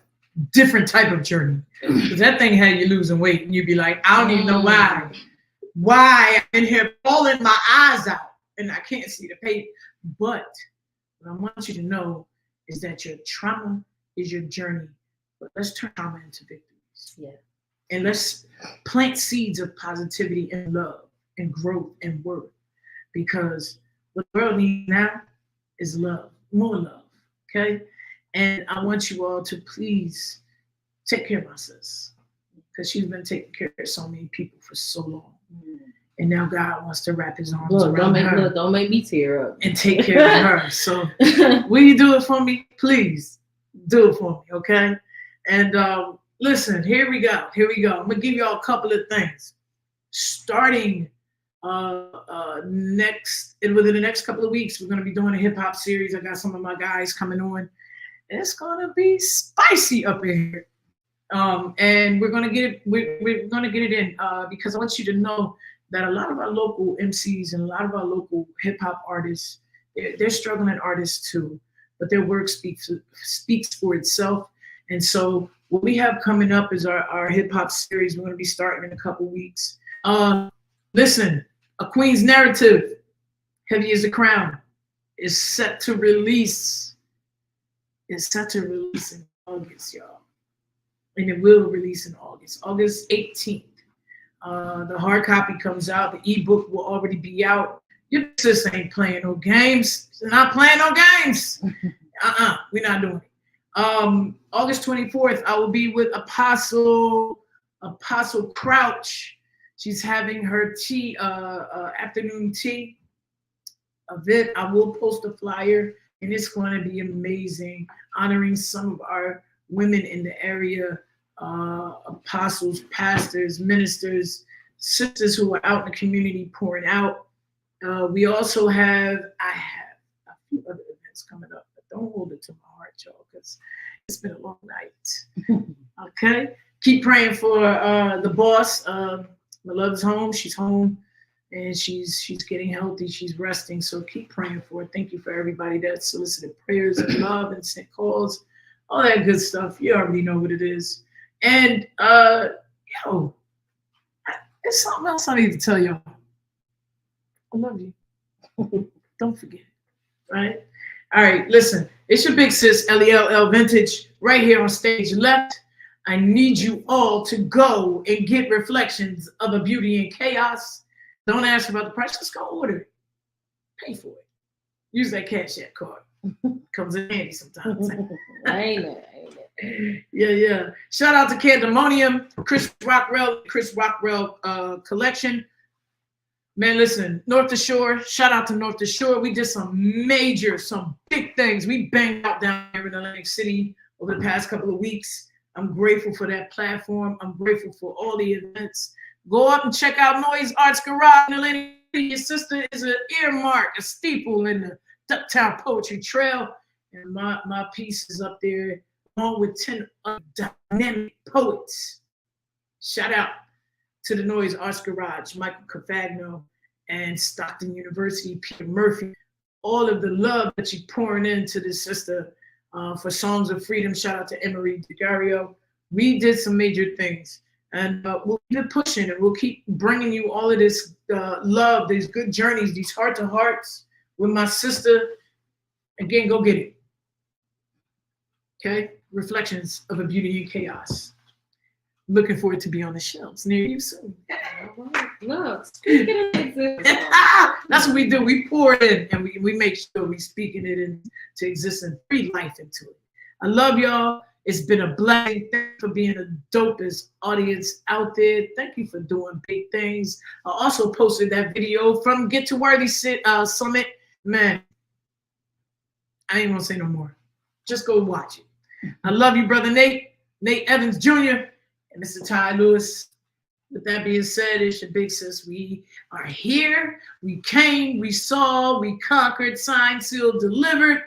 Different type of journey. Because that thing had you losing weight, and you'd be like, I don't even know why. Why I'm in here pulling my eyes out and I can't see the paper. But what I want you to know is that your trauma is your journey. But let's turn trauma into victories. Yeah. And let's plant seeds of positivity and love and growth and worth. Because what the world needs now is love, more love. Okay? And I want you all to please take care of my sis. Because she's been taking care of so many people for so long. And now God wants to wrap his arms around her. Don't make me tear up. And take care of her. So will you do it for me? Please do it for me, okay? And listen, here we go. Here we go. I'm going to give you all a couple of things. Starting within the next couple of weeks, we're going to be doing a hip-hop series. I got some of my guys coming on. It's going to be spicy up in here. And we're gonna get it. We're gonna get it in because I want you to know that a lot of our local MCs and a lot of our local hip hop artists, they're struggling artists too, but their work speaks for itself. And so what we have coming up is our hip hop series. We're gonna be starting in a couple weeks. Listen, A Queen's Narrative, Heavy as a Crown, is set to release. It's set to release in August, y'all. And it will release in August 18th. The hard copy comes out. The ebook will already be out. Your sis ain't playing no games. She's not playing no games. We're not doing it. August 24th, I will be with Apostle Crouch. She's having her tea, afternoon tea event. I will post a flyer, and it's going to be amazing, honoring some of our women in the area, apostles, pastors, ministers, sisters who are out in the community pouring out. We also have a few other events coming up, but don't hold it to my heart, y'all, because it's been a long night. Okay? Keep praying for the boss. My love is home. She's home, and she's getting healthy. She's resting, so keep praying for her. Thank you for everybody that solicited prayers and love and sent calls. All that good stuff. You already know what it is. And, there's something else I need to tell y'all. I love you. Don't forget it, right? All right, listen. It's your big sis, LELL Vintage, right here on StageLeft. I need you all to go and get Reflections of a Beauty and Chaos. Don't ask about the price. Just go order it. Pay for it. Use that Cash App card. Comes in handy sometimes. Ain't it? Yeah. Shout out to Candemonium, Chris Rockwell collection. Man, listen, North to Shore. Shout out to North to Shore. We did some big things. We banged out down here in Atlantic City over the past couple of weeks. I'm grateful for that platform. I'm grateful for all the events. Go up and check out Noise Arts Garage in Atlantic City. Your sister is an earmark, a steeple in the Ducktown Poetry Trail, and my piece is up there along with 10 other dynamic poets. Shout out to the Noise Arts Garage, Michael Cafagno, and Stockton University, Peter Murphy. All of the love that you're pouring into this sister for Songs of Freedom. Shout out to Emery DeGario. We did some major things, and we'll keep pushing, and we'll keep bringing you all of this love, these good journeys, these heart-to-hearts with my sister. Again, go get it. Okay? Reflections of a Beauty and Chaos. Looking forward to be on the shelves near you soon. Look, that's what we do. We pour it in, and we make sure we speaking it into existence, breathe life into it. I love y'all. It's been a blessing. Thank you for being the dopest audience out there. Thank you for doing big things. I also posted that video from Get to Worthy Summit. Man, I ain't gonna say no more. Just go watch it. I love you, brother Nate Evans Jr., and Mr. Ty Lewis. With that being said, it's your big sis. We are here. We came. We saw. We conquered. Signed, sealed, delivered.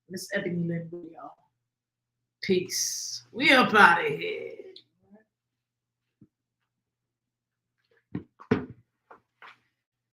Miss Ebony, Lynn, y'all. Peace. We up out of here.